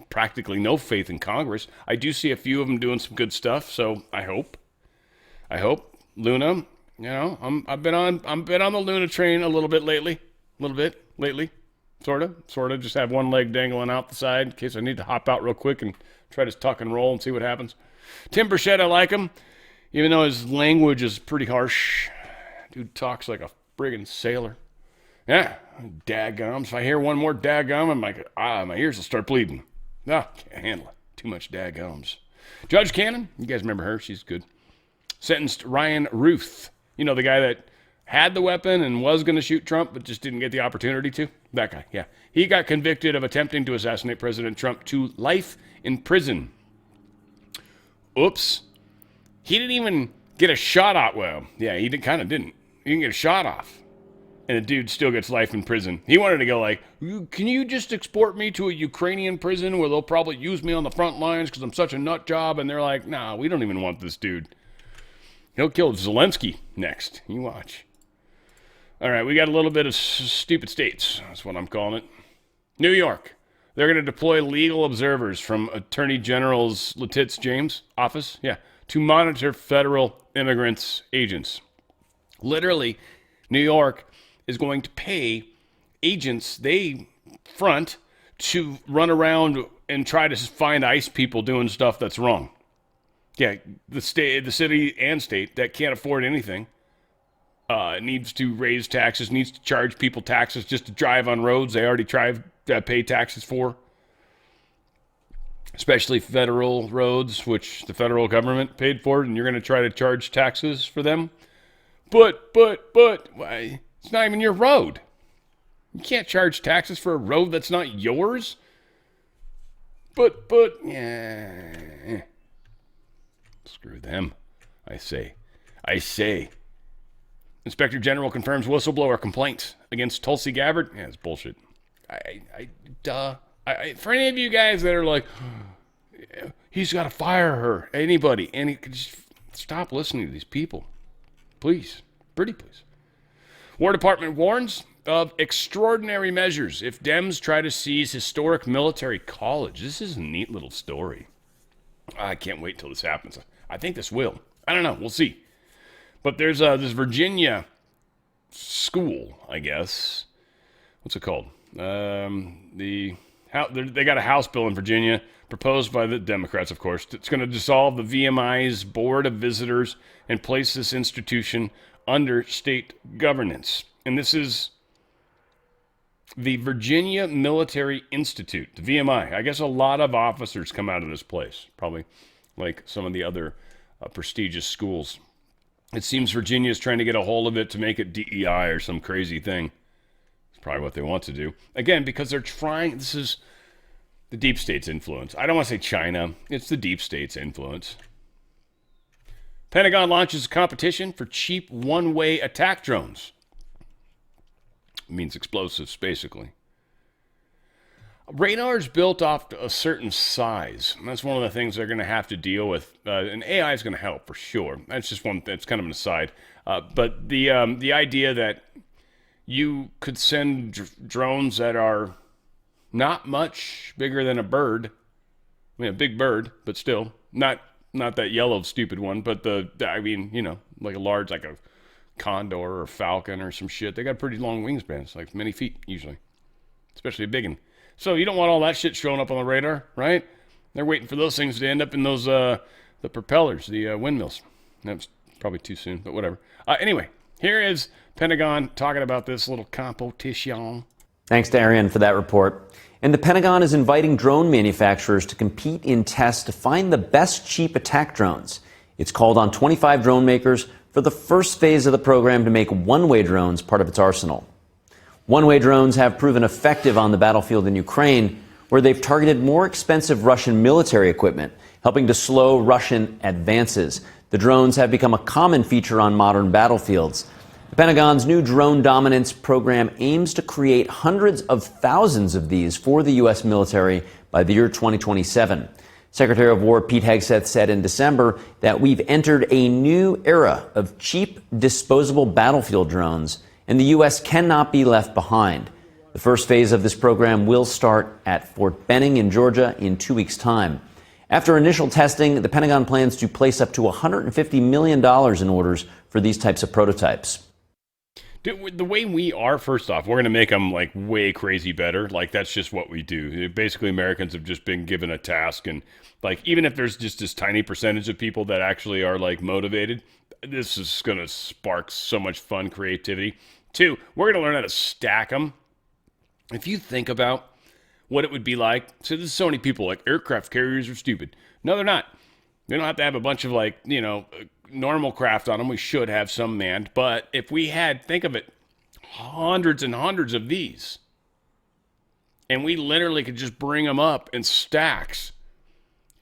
practically no faith in Congress. I do see a few of them doing some good stuff, so I hope. Luna, I've been on the Luna train a little bit lately. Sort of. Just have one leg dangling out the side in case I need to hop out real quick and try to tuck and roll and see what happens. Tim Burchett, I like him, even though his language is pretty harsh. Dude talks like a friggin' sailor. Yeah, daggums. If I hear one more daggum, I'm like, my ears will start bleeding. Can't handle it. Too much daggums. Judge Cannon, you guys remember her? She's good. Sentenced Ryan Ruth. You know, the guy that had the weapon and was going to shoot Trump, but just didn't get the opportunity to? That guy, yeah. He got convicted of attempting to assassinate President Trump to life in prison. Oops. He didn't even get a shot off. Well, yeah, he kind of didn't. He didn't get a shot off. And the dude still gets life in prison. He wanted to go can you just export me to a Ukrainian prison where they'll probably use me on the front lines because I'm such a nut job? And they're like, nah, we don't even want this dude. He'll kill Zelensky next. You watch. All right, we got a little bit of stupid states. That's what I'm calling it. New York. They're going to deploy legal observers from Attorney General's Letitia James' office, to monitor federal immigrants agents. Literally, New York is going to pay agents they front to run around and try to find ICE people doing stuff that's wrong. Yeah, the city and state that can't afford anything needs to raise taxes, needs to charge people taxes just to drive on roads they already pay taxes for. Especially federal roads, which the federal government paid for, and you're going to try to charge taxes for them. But, why? It's not even your road. You can't charge taxes for a road that's not yours. But, yeah. Screw them, I say. Inspector General confirms whistleblower complaint against Tulsi Gabbard. Yeah, it's bullshit. For any of you guys that are like, he's got to fire her, anybody, just stop listening to these people. Please. Pretty please. War Department warns of extraordinary measures if Dems try to seize historic military college. This is a neat little story. I can't wait till this happens. I think this will. I don't know. We'll see. But there's this Virginia school, I guess. What's it called? They got a House bill in Virginia proposed by the Democrats, of course. It's going to dissolve the VMI's Board of Visitors and place this institution under state governance. And this is the Virginia Military Institute, the VMI. I guess a lot of officers come out of this place, probably like some of the other prestigious schools. It seems Virginia is trying to get a hold of it to make it DEI or some crazy thing. It's probably what they want to do. Again, because they're trying, this is the deep state's influence. I don't want to say China. It's the deep state's influence. Pentagon launches a competition for cheap one-way attack drones. It means explosives, basically. Radar is built off a certain size. And that's one of the things they're going to have to deal with. And AI is going to help for sure. That's just one. That's kind of an aside. But the idea that you could send drones that are not much bigger than a bird. I mean, a big bird, but still not that yellow stupid one. But like a large, like a condor or a falcon or some shit. They got pretty long wingspans, like many feet usually, especially a big one. So you don't want all that shit showing up on the radar, right? They're waiting for those things to end up in those the propellers, the windmills. That's probably too soon, but whatever. Anyway, here is Pentagon talking about this little competition. Thanks to Ariane for that report. And the Pentagon is inviting drone manufacturers to compete in tests to find the best cheap attack drones. It's called on 25 drone makers for the first phase of the program to make one-way drones part of its arsenal. One-way drones have proven effective on the battlefield in Ukraine, where they've targeted more expensive Russian military equipment, helping to slow Russian advances. The drones have become a common feature on modern battlefields. The Pentagon's new drone dominance program aims to create hundreds of thousands of these for the U.S. military by the year 2027. Secretary of War Pete Hegseth said in December that we've entered a new era of cheap, disposable battlefield drones, and the U.S. cannot be left behind. The first phase of this program will start at Fort Benning in Georgia in 2 weeks' time. After initial testing, the Pentagon plans to place up to $150 million in orders for these types of prototypes. Dude, the way we are, first off, we're going to make them like way crazy better. Like, that's just what we do. Basically, Americans have just been given a task. And like, even if there's just this tiny percentage of people that actually are like motivated, this is going to spark so much fun creativity. Two, we're going to learn how to stack them. If you think about what it would be like, so there's so many people like aircraft carriers are stupid. No, they're not. They don't have to have a bunch of like, normal craft on them. We should have some manned. But if we had, think of it, hundreds and hundreds of these, and we literally could just bring them up in stacks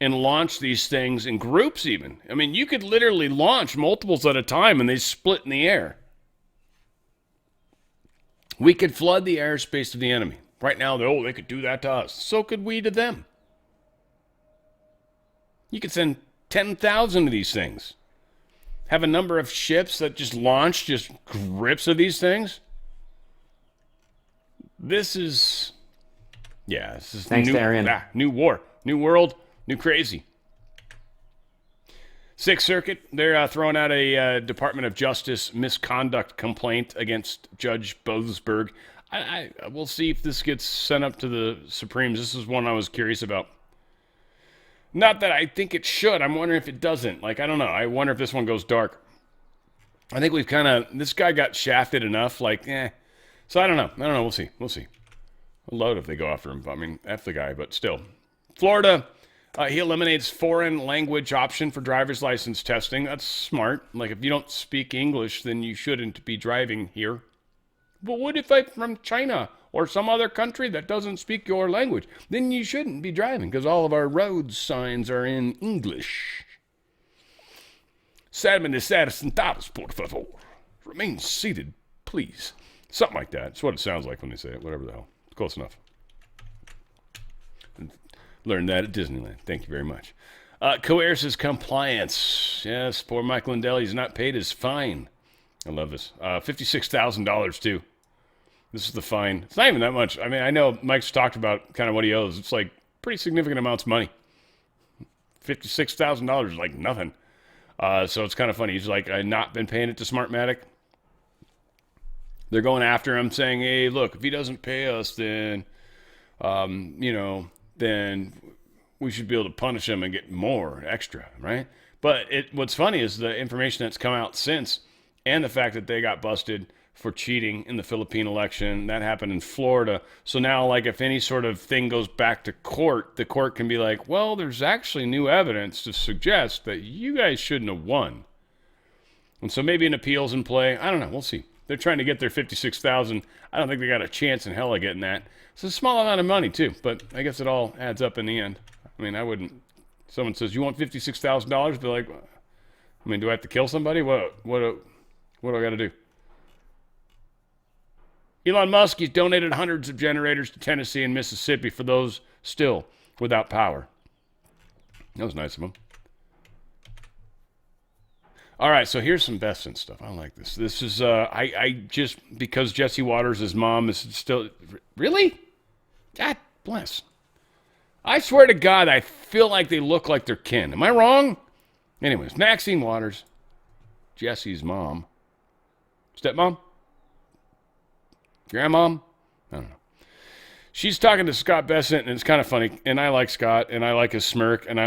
and launch these things in groups even. I mean, you could literally launch multiples at a time and they split in the air. We could flood the airspace of the enemy. Right now, they could do that to us. So could we to them. You could send 10,000 of these things. Have a number of ships that just launch just grips of these things. This is Thanks to Arian. New war, new world, new crazy. Sixth Circuit, they're throwing out a Department of Justice misconduct complaint against Judge Boasberg. We'll see if this gets sent up to the Supremes. This is one I was curious about. Not that I think it should. I'm wondering if it doesn't. Like, I don't know. I wonder if this one goes dark. I think we've this guy got shafted enough. Like, So I don't know. We'll see. I'd love it if they go after him. I mean, F the guy, but still. Florida, he eliminates foreign language option for driver's license testing. That's smart. Like, if you don't speak English, then you shouldn't be driving here. But what if I'm from China or some other country that doesn't speak your language? Then you shouldn't be driving because all of our road signs are in English. 7 sentados, por favor. Remain seated, please. Something like that. That's what it sounds like when they say it. Whatever the hell. Close enough. Learned that at Disneyland. Thank you very much. Coerces compliance. Yes, poor Mike Lindell. He's not paid his fine. I love this. $56,000 too. This is the fine. It's not even that much. I mean, I know Mike's talked about kind of what he owes. It's like pretty significant amounts of money. $56,000 is like nothing. So it's kind of funny. He's like, I've not been paying it to Smartmatic. They're going after him saying, hey, look, if he doesn't pay us, then, then we should be able to punish him and get more extra, right? But what's funny is the information that's come out since and the fact that they got busted for cheating in the Philippine election. That happened in Florida. So now, like, if any sort of thing goes back to court, the court can be like, well, there's actually new evidence to suggest that you guys shouldn't have won. And so maybe an appeal's in play. I don't know. We'll see. They're trying to get their $56,000. I don't think they got a chance in hell of getting that. It's a small amount of money, too, but I guess it all adds up in the end. I mean, I wouldn't. Someone says, you want $56,000? Be like, I mean, do I have to kill somebody? What do I got to do? Elon Musk, he's donated hundreds of generators to Tennessee and Mississippi for those still without power. That was nice of him. All right, so here's some Besson stuff. I like this. This is, I just, because Jesse Waters' mom is still, really? God bless. I swear to God, I feel like they look like they're kin. Am I wrong? Anyways, Maxine Waters, Jesse's mom. Stepmom? Grandmom? I don't know. She's talking to Scott Bessent, and it's kind of funny. And I like Scott, and I like his smirk, and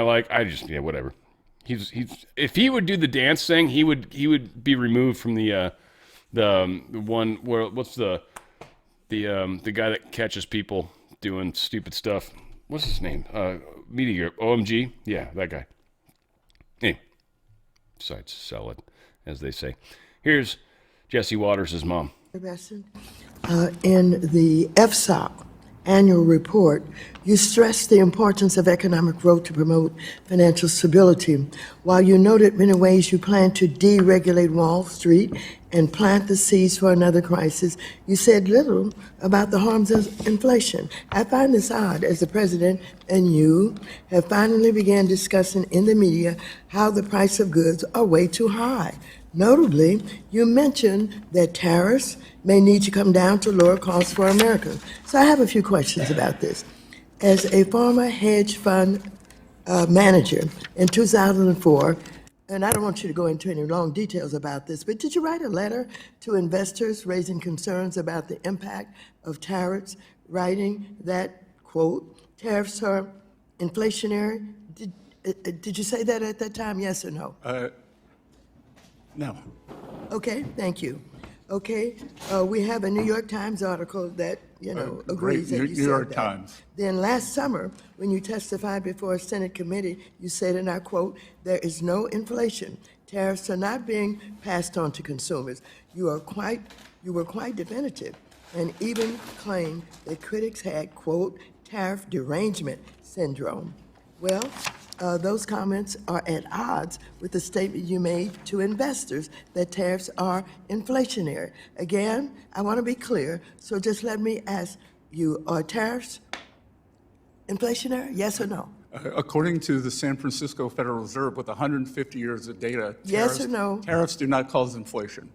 whatever. He's if he would do the dance thing, he would be removed from the one where what's the guy that catches people doing stupid stuff. What's his name? Media OMG? Yeah, that guy. Anyway, besides salad, as they say. Here's Jesse Waters' mom. In the FSOC annual report, you stressed the importance of economic growth to promote financial stability. While you noted many ways you plan to deregulate Wall Street and plant the seeds for another crisis, you said little about the harms of inflation. I find this odd as the president and you have finally began discussing in the media how the price of goods are way too high. Notably, you mentioned that tariffs may need to come down to lower costs for Americans. So I have a few questions about this. As a former hedge fund manager in 2004, and I don't want you to go into any long details about this, but did you write a letter to investors raising concerns about the impact of tariffs, writing that, quote, tariffs are inflationary? Did you say that at that time, yes or no? No. Okay, thank you. Okay, we have a New York Times article that, agrees that you said that. New York Times. Then last summer, when you testified before a Senate committee, you said, and I quote, there is no inflation. Tariffs are not being passed on to consumers. You were quite definitive and even claimed that critics had, quote, tariff derangement syndrome. Well, those comments are at odds with the statement you made to investors that tariffs are inflationary. Again, I want to be clear, so just let me ask you, are tariffs inflationary, yes or no? According to the San Francisco Federal Reserve, with 150 years of data, yes or no? Tariffs do not cause inflation.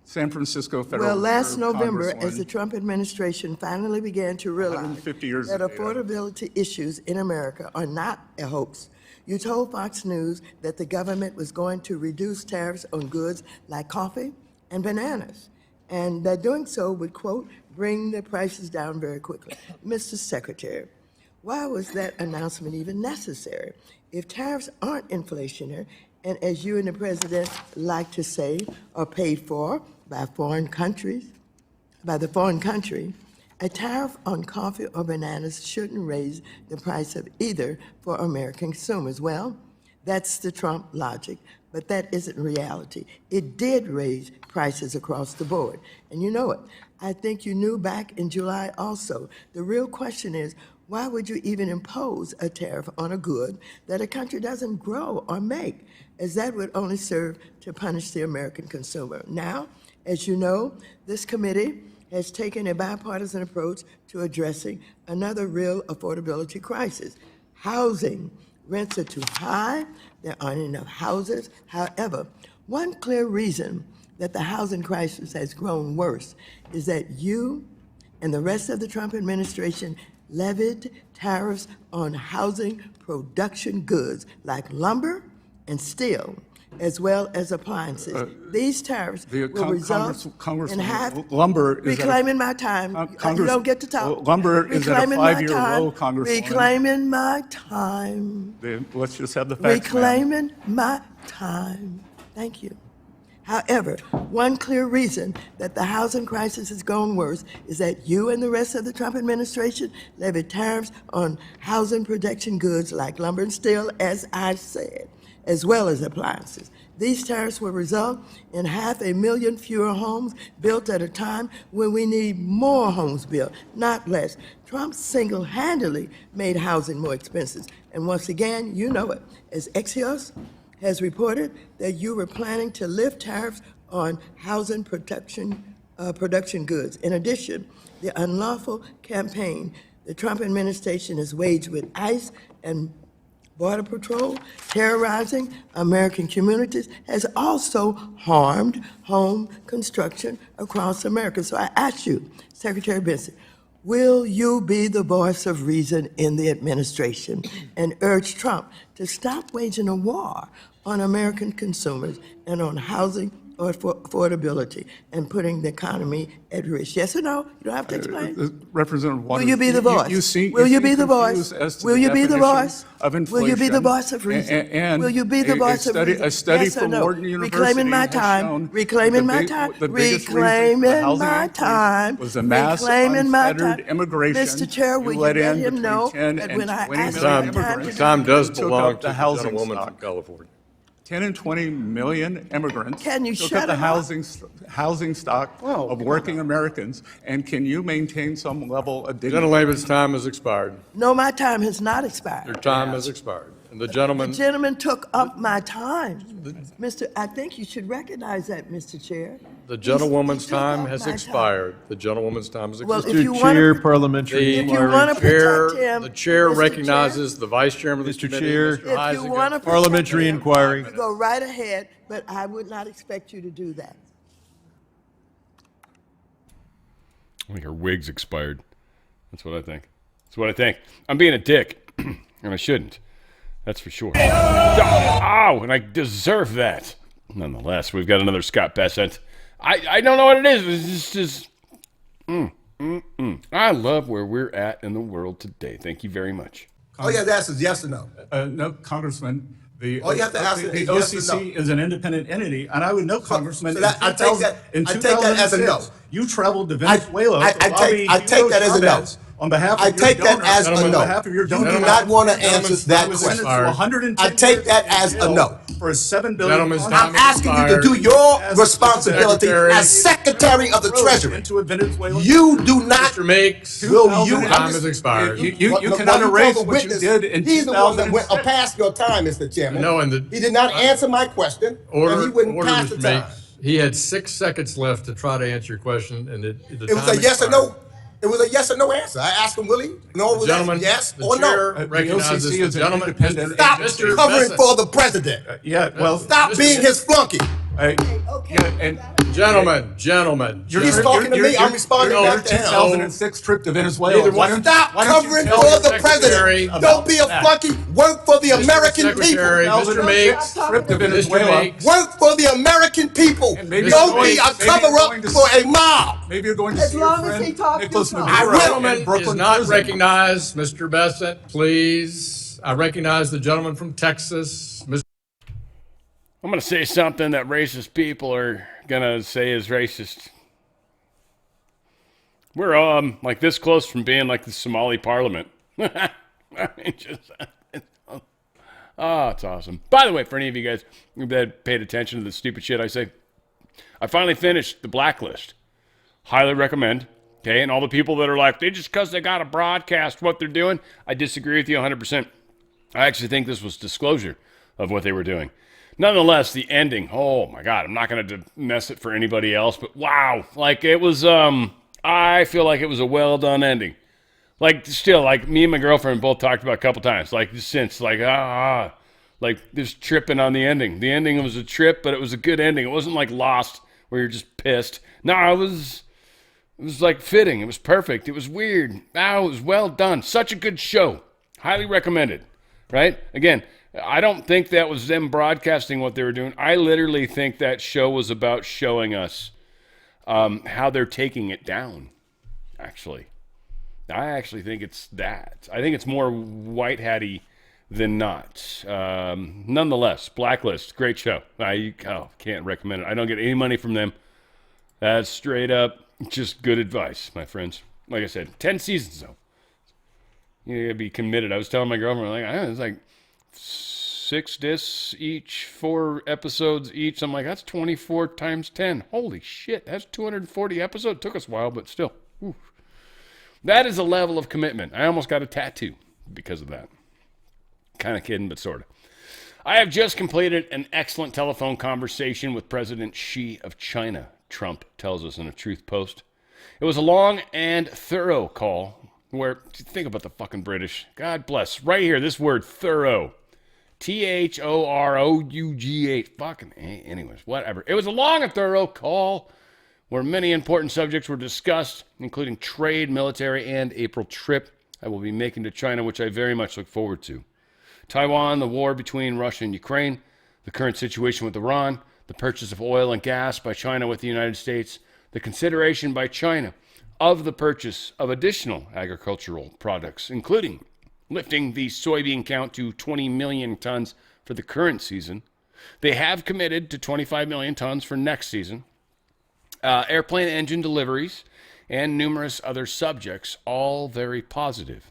San Francisco Federal Reserve. Well, last November, as the Trump administration finally began to realize that affordability issues in America are not a hoax, you told Fox News that the government was going to reduce tariffs on goods like coffee and bananas, and that doing so would, quote, bring the prices down very quickly. Mr. Secretary, why was that announcement even necessary? If tariffs aren't inflationary, and as you and the president like to say, are paid for by foreign countries, by the foreign country, a tariff on coffee or bananas shouldn't raise the price of either for American consumers. Well, that's the Trump logic, but that isn't reality. It did raise prices across the board, and you know it. I think you knew back in July also. The real question is, why would you even impose a tariff on a good that a country doesn't grow or make, as that would only serve to punish the American consumer? Now, as you know, this committee has taken a bipartisan approach to addressing another real affordability crisis. Housing. Rents are too high. There aren't enough houses. However, one clear reason that the housing crisis has grown worse is that you and the rest of the Trump administration levied tariffs on housing production goods like lumber and steel, as well as appliances. These tariffs will result in half. Lumber is reclaiming my time. You don't get to talk. Lumber is at a Reclaiming my 5-year time. low, Congresswoman. Reclaiming my time. Then let's just have the facts, ma'am. Reclaiming my time. Thank you. However, one clear reason that the housing crisis has gone worse is that you and the rest of the Trump administration levied tariffs on housing production goods like lumber and steel, as I said, as well as appliances. These tariffs will result in 500,000 fewer homes built at a time when we need more homes built, not less. Trump single-handedly made housing more expensive. And once again, you know it, as Axios has reported that you were planning to lift tariffs on housing production goods. In addition, the unlawful campaign the Trump administration has waged with ICE and Border Patrol, terrorizing American communities, has also harmed home construction across America. So I ask you, Secretary Benson, will you be the voice of reason in the administration and urge Trump to stop waging a war on American consumers and on housing or affordability and putting the economy at risk? Yes or no? You don't have to explain. Representative Waters, will you be the voice? Will you be the voice? Will you be the voice? Will you be the voice of reason? Will you be the voice of reason? A study Yes or from no? Wharton University Reclaiming my has time. shown Reclaiming my time. Reclaiming my time. Was a mass Reclaiming my time. unfettered immigration. Mr. Chair, will you let let in him between know 10 that and when I 20 ask million him time to immigrants Time does took belong up to the the housing gentlewoman stock. from California. 10 and 20 million immigrants Can you took shut up the him up? housing stock of working Americans, and can you maintain some level of dignity? Gentleman's time has expired. No, my time has not expired. Your time has expired. And the The gentleman, gentleman took up my time. I think you should recognize that, Mr. Chair. the gentlewoman's He took time up has my expired. The gentlewoman's time has Well, expired. if you want to, parliamentary if you want to protect him, The chair Mr. recognizes the vice chairman of the Mr. committee, Chair. Mr. if you want to Heisinger. Parliamentary inquiry. go right ahead, but I would not expect you to do that. I think her wig's expired. That's what I think. That's what I think. I'm being a dick, and I shouldn't. That's for sure. Oh, and I deserve that. Nonetheless, we've got another Scott Bessent. I don't know what it is. It's just I love where we're at in the world today. Thank you very much. All you have to ask is yes or no. No, Congressman. All you have to ask the is yes or OCC is an independent entity, and I would know, Congressman. I take that as a no. You traveled to Venezuela. I take that as a no. On behalf of I your take that donors, as a on no. behalf of your You donors, do not want to answer that question. question. I take that as a no. For a $7 billion. Gentleman's I'm time asking you to do your As responsibility Secretary. as Secretary of the Treasury. Into a Venezuelan. You do not. Mr. Meeks, Will you? time has expired. You cannot erase what you did in He's the one that went 2006. past your time, Mr. Chairman. No, and He did not answer my question, and he wouldn't pass the time. He had 6 seconds left to try to answer your question, and the It was a yes or no. It was a yes or no answer. I asked him, will he? No, it was Gentlemen, yes the or chair no. recognizes OCC the is an gentleman. independent Stop Mr. covering Bessent. for the president. Stop being his flunky. Gentlemen. He's talking to me. I'm responding back to him. 2006 trip to Venezuela. Stop covering for the president. Don't be a flunky. Work for the American people. Mr. Meeks, Trip to Venezuela. Work for the American people. Don't be a cover-up for a mob. Maybe you're going to see long your as he friend talks Nicholas too much. Maduro gentleman in Brooklyn is not prison. recognized. Mr. Bessent, please. I recognize the gentleman from Texas. I'm going to say something that racist people are going to say is racist. We're like this close from being like the Somali parliament. I mean, it's awesome. By the way, for any of you guys that paid attention to the stupid shit I say, I finally finished The Blacklist. Highly recommend. Okay, and all the people that are like, they just because they got to broadcast what they're doing, I disagree with you 100%. I actually think this was disclosure of what they were doing. Nonetheless, the ending, oh my God, I'm not going to mess it for anybody else, but wow, like it was, I feel like it was a well done ending. Like still, like me and my girlfriend both talked about a couple times, like since, like just tripping on the ending. The ending was a trip, but it was a good ending. It wasn't like Lost, where you're just pissed. No, it was like fitting. It was perfect. It was weird. It was well done. Such a good show. Highly recommended, right? Again, I don't think that was them broadcasting what they were doing. I literally think that show was about showing us how they're taking it down, actually. I actually think it's that. I think it's more white hatty than not. Nonetheless, Blacklist, great show. I can't recommend it. I don't get any money from them. That's straight up just good advice, my friends. Like I said, 10 seasons, though. You gotta be committed. I was telling my girlfriend, it's like 6 discs each, 4 episodes each. I'm like, that's 24 times 10. Holy shit, that's 240 episodes. Took us a while, but still. Oof. That is a level of commitment. I almost got a tattoo because of that. Kind of kidding, but sort of. I have just completed an excellent telephone conversation with President Xi of China, Trump tells us in a Truth post. It was a long and thorough call where, think about the fucking British. God bless. Right here, this word, thorough. Thorough. Fucking, anyways, whatever. It was a long and thorough call where many important subjects were discussed, including trade, military, and April trip I will be making to China, which I very much look forward to. Taiwan, the war between Russia and Ukraine, the current situation with Iran, the purchase of oil and gas by China with the United States, the consideration by China of the purchase of additional agricultural products, including lifting the soybean count to 20 million tons for the current season. They have committed to 25 million tons for next season. Airplane engine deliveries, and numerous other subjects, all very positive.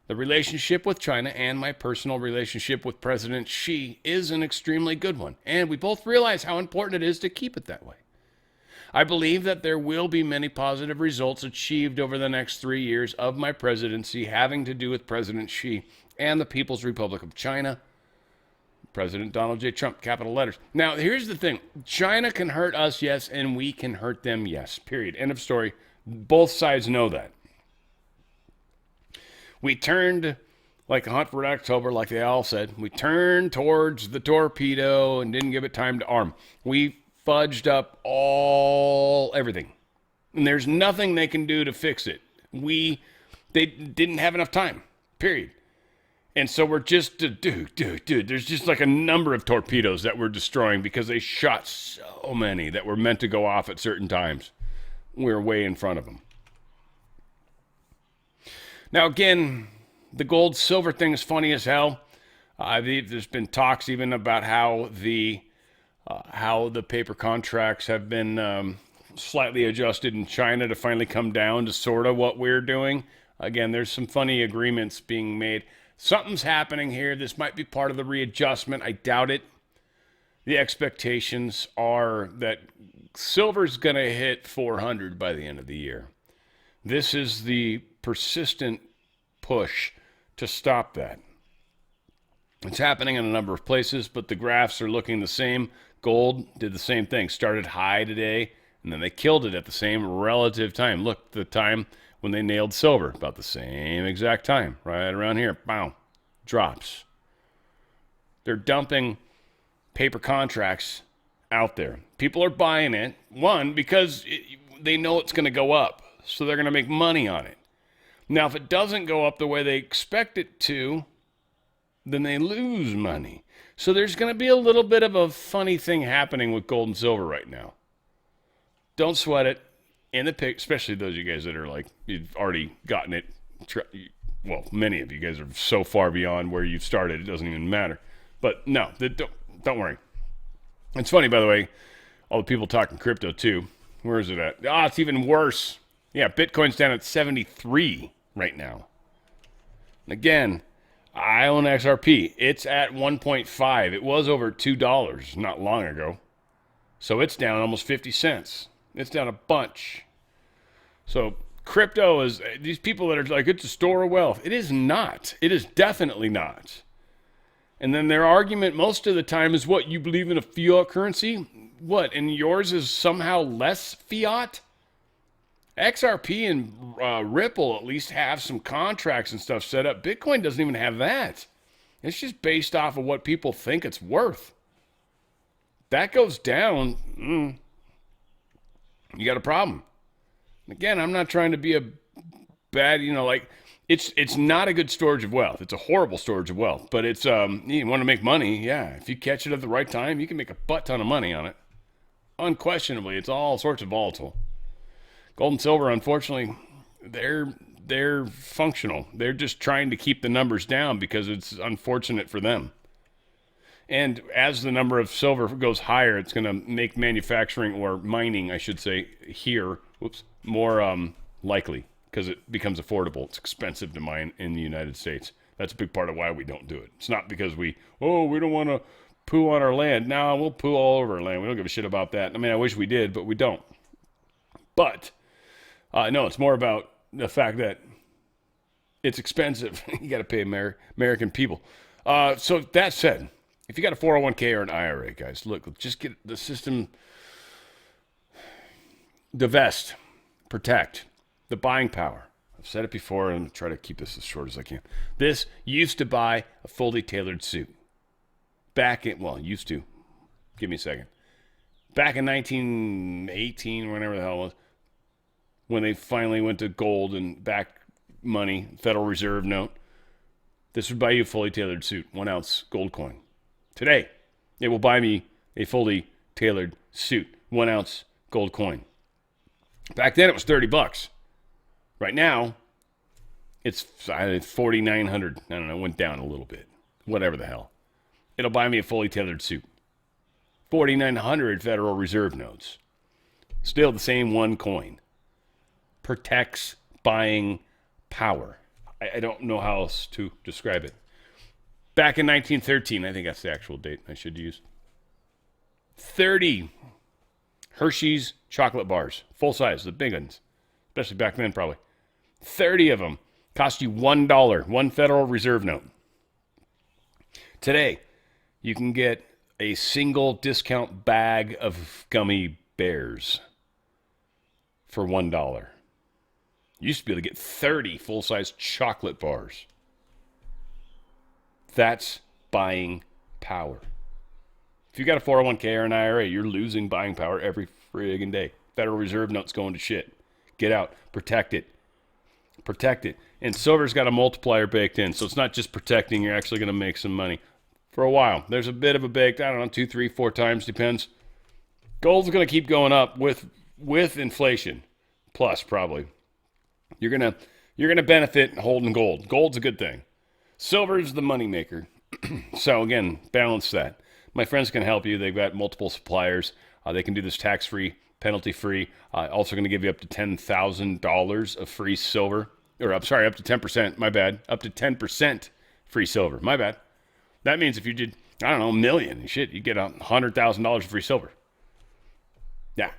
The relationship with China and my personal relationship with President Xi is an extremely good one, and we both realize how important it is to keep it that way. I believe that there will be many positive results achieved over the next 3 years of my presidency having to do with President Xi and the People's Republic of China, President Donald J. Trump, capital letters. Now, here's the thing. China can hurt us, yes, and we can hurt them, yes, period. End of story. Both sides know that. We turned, like a hunt for October, like they all said, we turned towards the torpedo and didn't give it time to arm. We fudged up everything. And there's nothing they can do to fix it. They didn't have enough time, period. And so we're just, dude, there's just like a number of torpedoes that we're destroying because they shot so many that were meant to go off at certain times. We're way in front of them. Now, again, the gold-silver thing is funny as hell. There's been talks even about how the paper contracts have been slightly adjusted in China to finally come down to sort of what we're doing. Again, there's some funny agreements being made. Something's happening here. This might be part of the readjustment. I doubt it. The expectations are that silver's going to hit 400 by the end of the year. This is the persistent push to stop that. It's happening in a number of places, but the graphs are looking the same. Gold did the same thing. Started high today, and then they killed it at the same relative time. Look, the time when they nailed silver, about the same exact time, right around here. Bow, drops. They're dumping paper contracts out there. People are buying it, one, because they know it's going to go up, so they're going to make money on it. Now, if it doesn't go up the way they expect it to, then they lose money. So there's going to be a little bit of a funny thing happening with gold and silver right now. Don't sweat it. In the pic, especially those of you guys that are like, you've already gotten it. Well, many of you guys are so far beyond where you started, it doesn't even matter. But no, don't worry. It's funny, by the way, all the people talking crypto too. Where is it at? It's even worse. Yeah, Bitcoin's down at 73 right now. Again, I own XRP. It's at 1.5. It was over $2 not long ago. So it's down almost 50 cents. It's down a bunch. So crypto is, these people that are like, it's a store of wealth. It is not. It is definitely not. And then their argument most of the time is, what, you believe in a fiat currency? What, and yours is somehow less fiat? XRP and Ripple at least have some contracts and stuff set up. Bitcoin doesn't even have that. It's just based off of what people think it's worth. That goes down. you got a problem. Again, I'm not trying to be a bad, like it's not a good storage of wealth. It's a horrible storage of wealth, but it's you want to make money. Yeah, if you catch it at the right time, you can make a butt ton of money on it. Unquestionably, it's all sorts of volatile. Gold and silver, unfortunately, they're functional. They're just trying to keep the numbers down because it's unfortunate for them. And as the number of silver goes higher, it's going to make manufacturing, or mining, I should say, here, more likely, because it becomes affordable. It's expensive to mine in the United States. That's a big part of why we don't do it. It's not because we don't want to poo on our land. No, we'll poo all over our land. We don't give a shit about that. I mean, I wish we did, but we don't. But, no, it's more about the fact that it's expensive. You got to pay American people. So that said, if you got a 401k or an IRA, guys, look, just get the system, divest, protect, the buying power. I've said it before, and I'm try to keep this as short as I can. This used to buy a fully tailored suit. Used to. Give me a second. Back in 1918, whenever the hell it was, when they finally went to gold and back money, Federal Reserve note, this would buy you a fully tailored suit, 1 ounce gold coin. Today, it will buy me a fully tailored suit, 1 ounce gold coin. Back then, it was $30. Right now, it's $4,900. I don't know, went down a little bit. Whatever the hell. It'll buy me a fully tailored suit. 4,900 Federal Reserve notes. Still the same one coin. Protects buying power. I don't know how else to describe it. Back in 1913, I think that's the actual date I should use. 30 Hershey's chocolate bars, full size, the big ones, especially back then probably. 30 of them cost you $1, one Federal Reserve note. Today, you can get a single discount bag of gummy bears for $1. You used to be able to get 30 full-size chocolate bars. That's buying power. If you got a 401k or an IRA, you're losing buying power every friggin' day. Federal Reserve note's going to shit. Get out. Protect it. Protect it. And silver's got a multiplier baked in, so it's not just protecting. You're actually going to make some money for a while. There's a bit of a baked, 2, 3, 4 times, depends. Gold's going to keep going up with inflation, plus probably. You're gonna benefit holding gold. Gold's a good thing. Silver's the moneymaker. So again, balance that. My friends can help you. They've got multiple suppliers. They can do this tax-free, penalty-free. Also going to give you up to $10,000 of free silver. Up to 10%. My bad. Up to 10% free silver. My bad. That means if you did, a million, you get $100,000 of free silver. Yeah,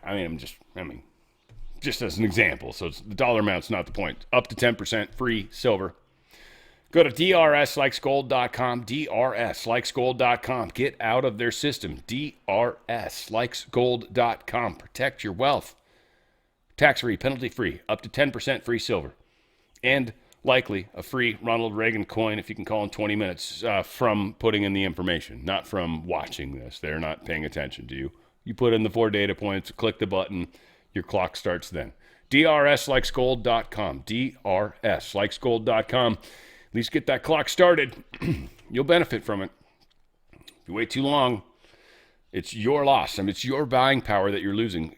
just as an example. So the dollar amount's not the point. Up to 10% free silver. Go to DRSlikesGold.com, DRSlikesGold.com. Get out of their system, DRSlikesGold.com. Protect your wealth. Tax-free, penalty-free, up to 10% free silver. And likely a free Ronald Reagan coin if you can call in 20 minutes from putting in the information, not from watching this. They're not paying attention to you. You put in the 4 data points, click the button, your clock starts then. DRSlikesGold.com, DRSlikesGold.com. At least get that clock started. You'll benefit from it. If you wait too long, it's your loss. It's your buying power that you're losing.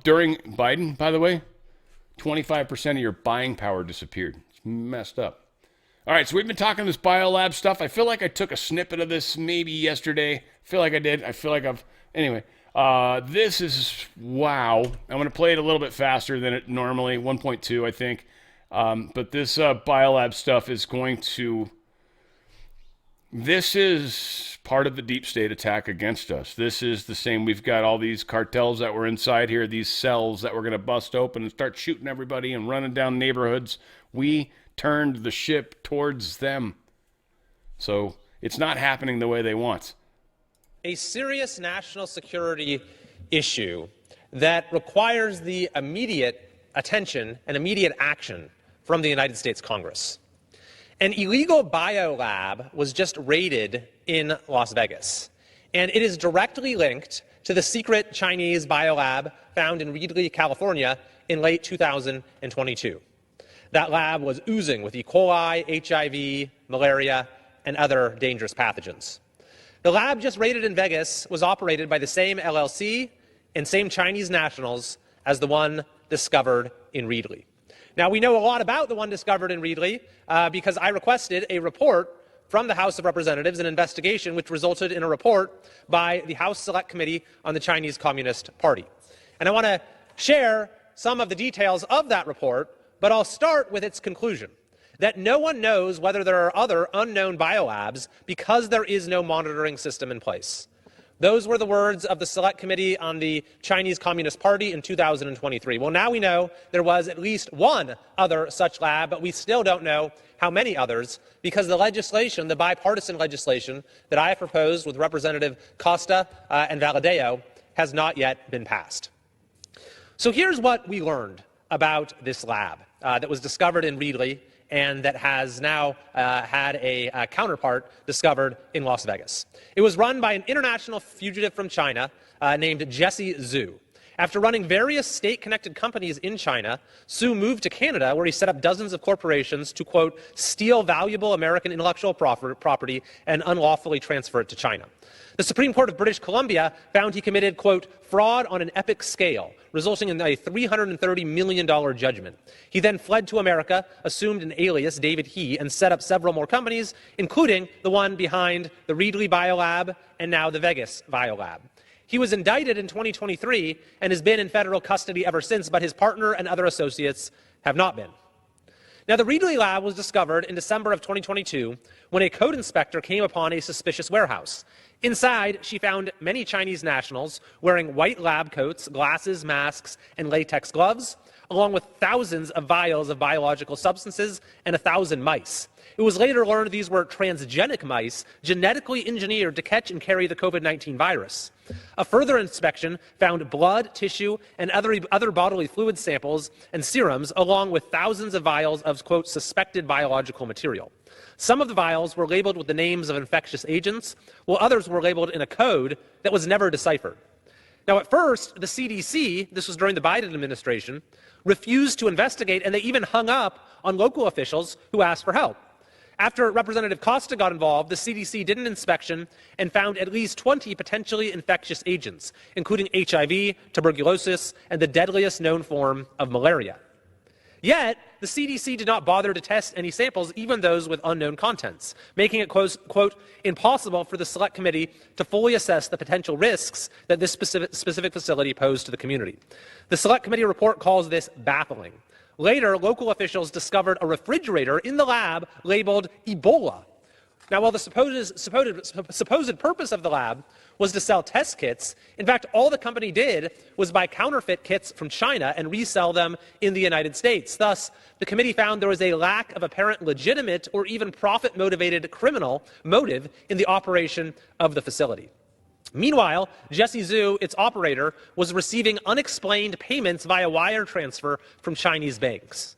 During Biden, by the way, 25% of your buying power disappeared. It's messed up. All right, so we've been talking this biolab stuff. I feel like I took a snippet of this maybe yesterday. I feel like I did. I feel like anyway. This is, wow. I'm going to play it a little bit faster than it normally, 1.2, I think. But this biolab stuff is this is part of the deep state attack against us. This is the same. We've got all these cartels that were inside here, these cells that we're going to bust open and start shooting everybody and running down neighborhoods. We turned the ship towards them. So it's not happening the way they want. A serious national security issue that requires the immediate attention and immediate action from the United States Congress. An illegal biolab was just raided in Las Vegas, and it is directly linked to the secret Chinese biolab found in Reedley, California in late 2022. That lab was oozing with E. coli, HIV, malaria, and other dangerous pathogens. The lab just raided in Vegas was operated by the same LLC and same Chinese nationals as the one discovered in Reedley. Now, we know a lot about the one discovered in Reedley because I requested a report from the House of Representatives, an investigation which resulted in a report by the House Select Committee on the Chinese Communist Party. And I want to share some of the details of that report, but I'll start with its conclusion, that no one knows whether there are other unknown biolabs because there is no monitoring system in place. Those were the words of the Select Committee on the Chinese Communist Party in 2023. Well, now we know there was at least one other such lab, but we still don't know how many others because the legislation, the bipartisan legislation that I have proposed with Representative Costa and Valadeo has not yet been passed. So here's what we learned about this lab that was discovered in Reedley and that has now had a counterpart discovered in Las Vegas. It was run by an international fugitive from China named Jesse Zhu. After running various state-connected companies in China, Zhu moved to Canada, where he set up dozens of corporations to, quote, steal valuable American intellectual property and unlawfully transfer it to China. The Supreme Court of British Columbia found he committed, quote, fraud on an epic scale, resulting in a $330 million judgment. He then fled to America, assumed an alias, David He, and set up several more companies, including the one behind the Reedley Biolab and now the Vegas Biolab. He was indicted in 2023 and has been in federal custody ever since, but his partner and other associates have not been. Now, the Reedley lab was discovered in December of 2022 when a code inspector came upon a suspicious warehouse. Inside, she found many Chinese nationals wearing white lab coats, glasses, masks, and latex gloves, along with thousands of vials of biological substances and 1,000 mice. It was later learned these were transgenic mice genetically engineered to catch and carry the COVID-19 virus. A further inspection found blood, tissue, and other bodily fluid samples and serums, along with thousands of vials of, quote, suspected biological material. Some of the vials were labeled with the names of infectious agents, while others were labeled in a code that was never deciphered. Now, at first, the CDC, this was during the Biden administration, refused to investigate, and they even hung up on local officials who asked for help. After Representative Costa got involved, the CDC did an inspection and found at least 20 potentially infectious agents, including HIV, tuberculosis, and the deadliest known form of malaria. Yet, the CDC did not bother to test any samples, even those with unknown contents, making it, quote, impossible for the Select Committee to fully assess the potential risks that this specific facility posed to the community. The Select Committee report calls this baffling. Later, local officials discovered a refrigerator in the lab labeled Ebola. Now, while the supposed purpose of the lab was to sell test kits, in fact, all the company did was buy counterfeit kits from China and resell them in the United States. Thus, the committee found there was a lack of apparent legitimate or even profit-motivated criminal motive in the operation of the facility. Meanwhile, Jesse Zhu, its operator, was receiving unexplained payments via wire transfer from Chinese banks.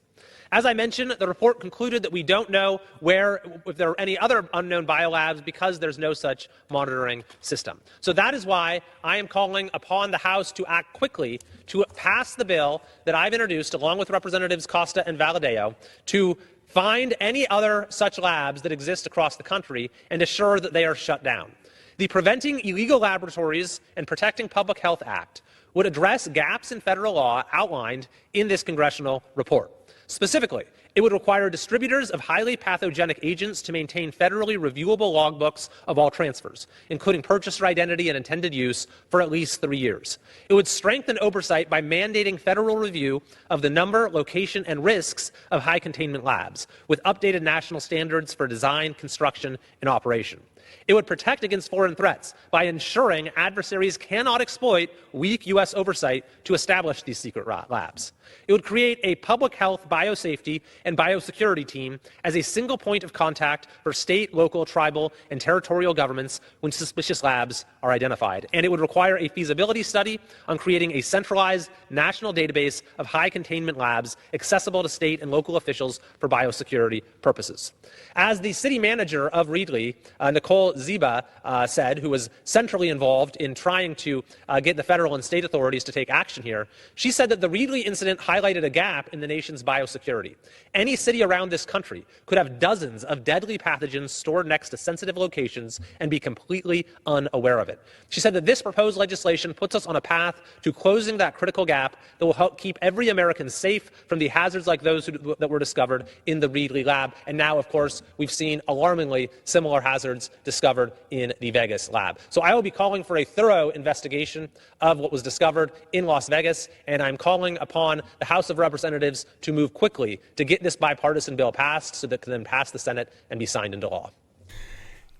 As I mentioned, the report concluded that we don't know if there are any other unknown biolabs because there's no such monitoring system. So that is why I am calling upon the House to act quickly to pass the bill that I've introduced, along with Representatives Costa and Valadeo, to find any other such labs that exist across the country and assure that they are shut down. The Preventing Illegal Laboratories and Protecting Public Health Act would address gaps in federal law outlined in this congressional report. Specifically, it would require distributors of highly pathogenic agents to maintain federally reviewable logbooks of all transfers, including purchaser identity and intended use, for at least 3 years. It would strengthen oversight by mandating federal review of the number, location, and risks of high containment labs, with updated national standards for design, construction, and operation. It would protect against foreign threats by ensuring adversaries cannot exploit weak U.S. oversight to establish these secret labs. It would create a public health, biosafety, and biosecurity team as a single point of contact for state, local, tribal, and territorial governments when suspicious labs are identified. And it would require a feasibility study on creating a centralized national database of high containment labs accessible to state and local officials for biosecurity purposes. As the city manager of Reedley, Nicole Nicole Ziba said, who was centrally involved in trying to get the federal and state authorities to take action here, she said that the Reedley incident highlighted a gap in the nation's biosecurity. Any city around this country could have dozens of deadly pathogens stored next to sensitive locations and be completely unaware of it. She said that this proposed legislation puts us on a path to closing that critical gap that will help keep every American safe from the hazards like those that were discovered in the Reedley lab. And now, of course, we've seen alarmingly similar hazards discovered in the Vegas lab. So I will be calling for a thorough investigation of what was discovered in Las Vegas, and I'm calling upon the House of Representatives to move quickly to get this bipartisan bill passed so that it can then pass the Senate and be signed into law.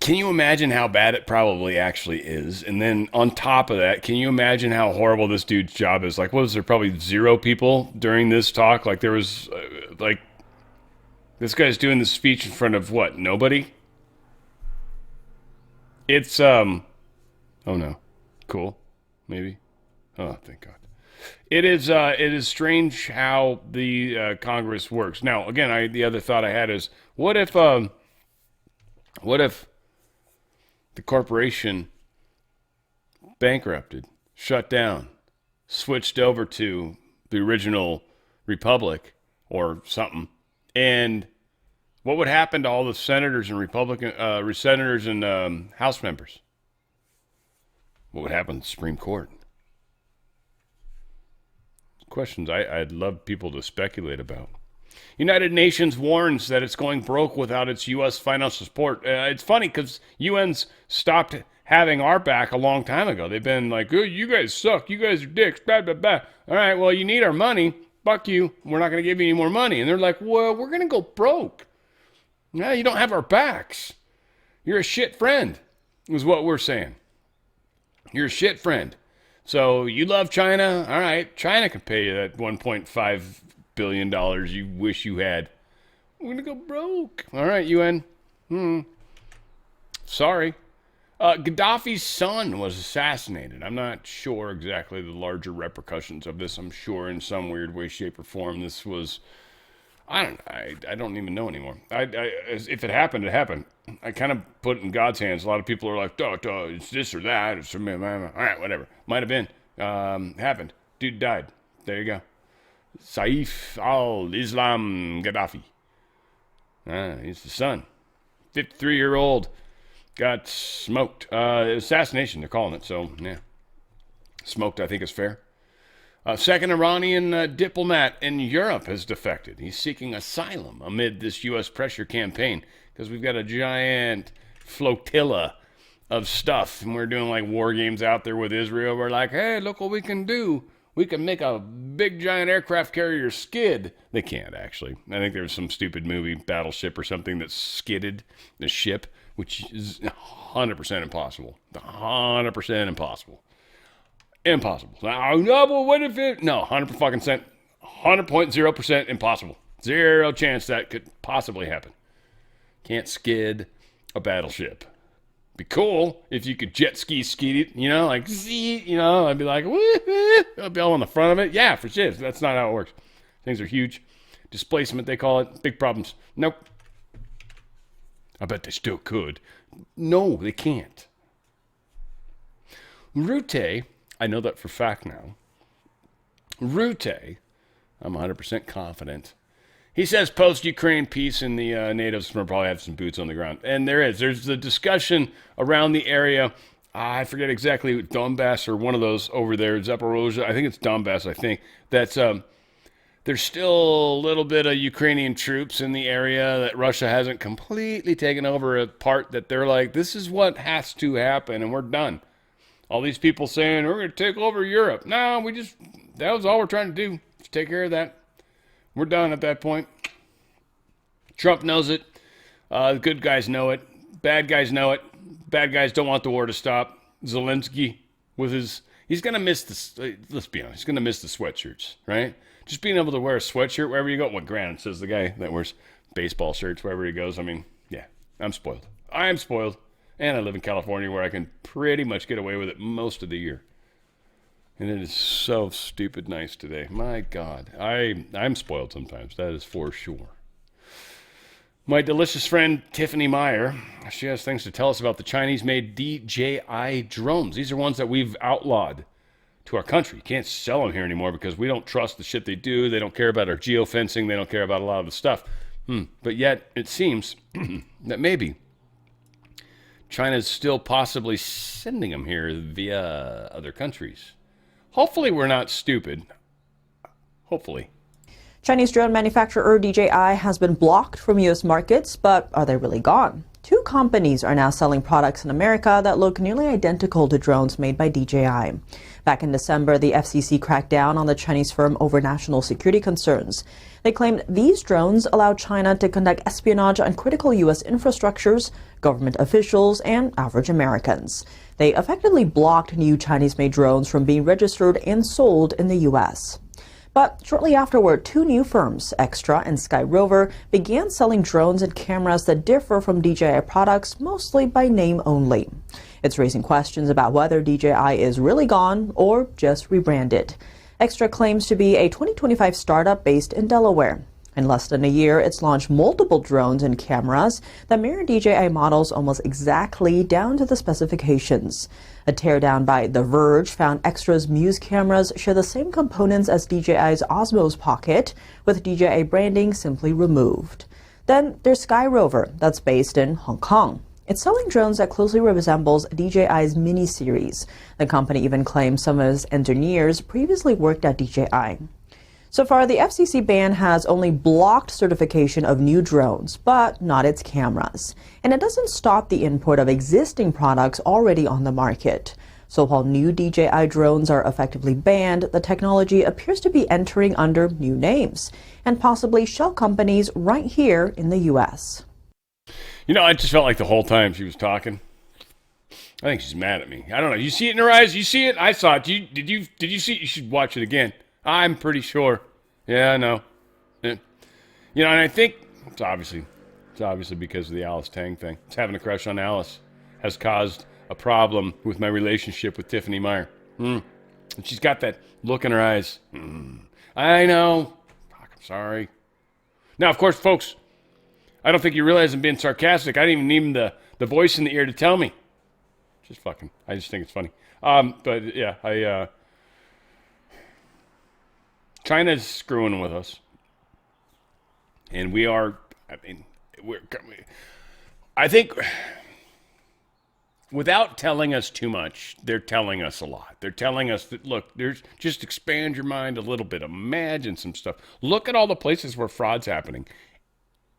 Can you imagine how bad it probably actually is? And then on top of that, can you imagine how horrible this dude's job is? Like, what was there, probably 0 people during this talk? Like, there was, this guy's doing this speech in front of what? Nobody? It's, oh no. Cool. Maybe. Oh, thank God. It is strange how the Congress works. Now, again, the other thought I had is, what if the corporation bankrupted, shut down, switched over to the original republic or something, and what would happen to all the senators and senators and House members? What would happen to the Supreme Court? Questions I'd love people to speculate about. United Nations warns that it's going broke without its U.S. financial support. It's funny because UN's stopped having our back a long time ago. They've been like, oh, you guys suck. You guys are dicks. Blah, blah, blah. All right, well, you need our money. Fuck you. We're not going to give you any more money. And they're like, well, we're going to go broke. No, you don't have our backs. You're a shit friend, is what we're saying. You're a shit friend. So you love China? All right, China can pay you that $1.5 billion you wish you had. We're going to go broke. All right, UN. Sorry. Gaddafi's son was assassinated. I'm not sure exactly the larger repercussions of this. I'm sure in some weird way, shape, or form this was... I don't even know anymore. If it happened, it happened. I kind of put it in God's hands. A lot of people are like, it's this or that. It's all right, whatever. Might have been. Happened. Dude died. There you go. Saif al-Islam Gaddafi. He's the son. 53-year-old. Got smoked. Assassination, they're calling it. So, yeah. Smoked, I think, is fair. Second Iranian diplomat in Europe has defected. He's seeking asylum amid this U.S. pressure campaign because we've got a giant flotilla of stuff. And we're doing like war games out there with Israel. We're like, hey, look what we can do. We can make a big giant aircraft carrier skid. They can't, actually. I think there's some stupid movie, Battleship or something, that skidded the ship, which is 100% impossible. 100% impossible. Impossible. No, but what if it... No, 100.0% impossible. 0 chance that could possibly happen. Can't skid a battleship. Be cool if you could jet ski it, like, I'd be like, woo-hoo. I'd be all on the front of it. Yeah, for sure. That's not how it works. Things are huge. Displacement, they call it. Big problems. Nope. I bet they still could. No, they can't. Rutte, I know that for fact now. Rutte, I'm 100% confident. He says post-Ukraine peace and the natives will probably have some boots on the ground. And there's the discussion around the area. I forget exactly, Donbass or one of those over there, Zaporozhye. I think it's Donbass, That's, there's still a little bit of Ukrainian troops in the area that Russia hasn't completely taken over a part that they're like, this is what has to happen and we're done. All these people saying, we're going to take over Europe. No, that was all we're trying to do. Just take care of that. We're done at that point. Trump knows it. The good guys know it. Bad guys know it. Bad guys don't want the war to stop. Zelensky he's going to miss let's be honest, he's going to miss the sweatshirts, right? Just being able to wear a sweatshirt wherever you go. Well, granted, says the guy that wears baseball shirts wherever he goes. I mean, yeah, I'm spoiled. I am spoiled. And I live in California where I can pretty much get away with it most of the year. And it is so stupid nice today. My God. I'm spoiled sometimes. That is for sure. My delicious friend Tiffany Meyer, she has things to tell us about the Chinese-made DJI drones. These are ones that we've outlawed to our country. Can't sell them here anymore because we don't trust the shit they do. They don't care about our geofencing. They don't care about a lot of the stuff. But yet, it seems that maybe China's still possibly sending them here via other countries. Hopefully we're not stupid. Hopefully. Chinese drone manufacturer DJI has been blocked from U.S. markets, but are they really gone? Two companies are now selling products in America that look nearly identical to drones made by DJI. Back in December, the FCC cracked down on the Chinese firm over national security concerns. They claimed these drones allow China to conduct espionage on critical U.S. infrastructures, government officials, and average Americans. They effectively blocked new Chinese-made drones from being registered and sold in the U.S. But shortly afterward, two new firms, Extra and Sky Rover, began selling drones and cameras that differ from DJI products mostly by name only. It's raising questions about whether DJI is really gone or just rebranded. Extra claims to be a 2025 startup based in Delaware. In less than a year, it's launched multiple drones and cameras that mirror DJI models almost exactly down to the specifications. A teardown by The Verge found Extra's Muse cameras share the same components as DJI's Osmos Pocket, with DJI branding simply removed. Then there's Sky Rover, that's based in Hong Kong. It's selling drones that closely resembles DJI's Mini series. The company even claims some of its engineers previously worked at DJI. So far, the FCC ban has only blocked certification of new drones, but not its cameras. And it doesn't stop the import of existing products already on the market. So while new DJI drones are effectively banned, the technology appears to be entering under new names and possibly shell companies right here in the U.S. You know, I just felt like the whole time she was talking, I think she's mad at me. I don't know. You see it in her eyes? You see it? I saw it. Did you see it? You should watch it again. I'm pretty sure. Yeah, I know. Yeah. You know, and I think it's obviously because of the Alice Tang thing. It's having a crush on Alice has caused a problem with my relationship with Tiffany Meyer. And she's got that look in her eyes. I know. Fuck, I'm sorry. Now, of course, folks, I don't think you realize I'm being sarcastic. I didn't even need the voice in the ear to tell me. Just fucking. I just think it's funny. But yeah, China's screwing with us, and we are. I think without telling us too much, they're telling us a lot. They're telling us that, look, there's just expand your mind a little bit. Imagine some stuff. Look at all the places where fraud's happening.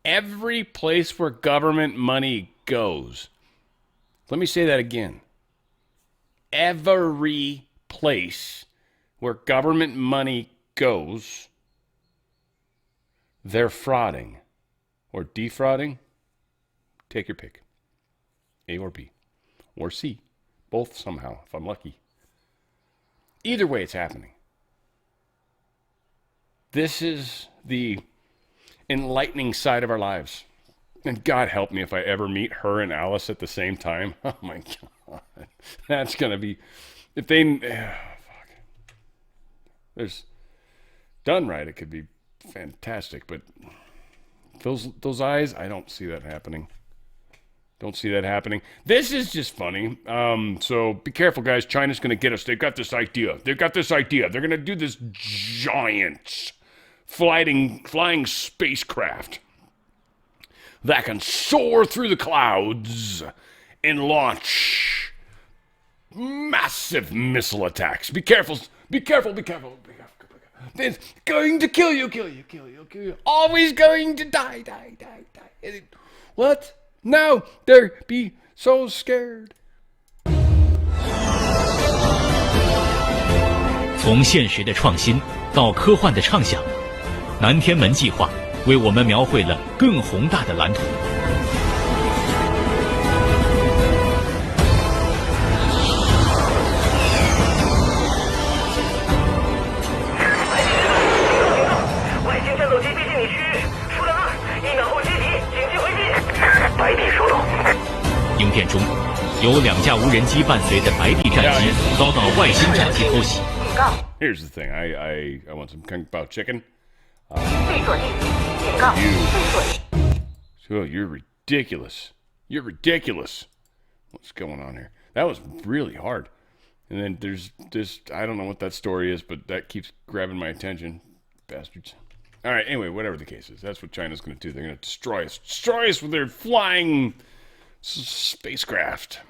Every place where government money goes. Let me say that again. Every place where government money goes, they're frauding or defrauding. Take your pick. A or B or C. Both somehow, if I'm lucky. Either way, it's happening. This is the enlightening side of our lives. And God help me if I ever meet her and Alice at the same time. Oh my God. That's going to be, if they, fuck. There's, done right, it could be fantastic, but those eyes, I don't see that happening. Don't see that happening. This is just funny. So be careful, guys. China's going to get us. They've got this idea. They're going to do this giant flying spacecraft that can soar through the clouds and launch massive missile attacks. Be careful. Be careful. Be careful. It's going to kill you. Always going to die. What? No, they're be so scared. 从现实的创新到科幻的畅想，南天门计划为我们描绘了更宏大的蓝图。外星战斗机逼近你区域，数量2，1秒后接敌，紧急回避。白地收到。影片中，有2架无人机伴随的白地战机遭到外星战机偷袭。 Here's the thing. I want some kung pao chicken. Oh, you're ridiculous. You're ridiculous. What's going on here? That was really hard. And then there's this, I don't know what that story is, but that keeps grabbing my attention. Bastards. All right, anyway, whatever the case is, that's what China's going to do. They're going to destroy us. Destroy us with their flying spacecraft.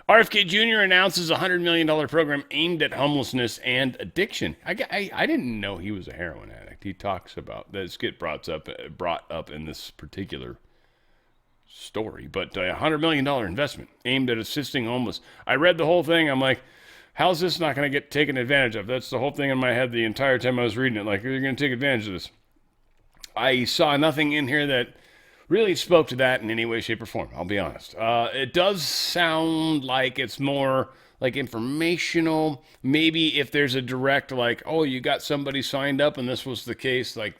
RFK Jr. announces a $100 million program aimed at homelessness and addiction. I didn't know he was a heroin addict. He talks about this get brought up in this particular story, but a $100 million investment aimed at assisting homeless. I read the whole thing. I'm like, how's this not going to get taken advantage of? That's the whole thing in my head the entire time I was reading it. Like, you're going to take advantage of this. I saw nothing in here that really spoke to that in any way, shape, or form. I'll be honest. It does sound like it's more like informational. Maybe if there's a direct, like, oh, you got somebody signed up and this was the case, like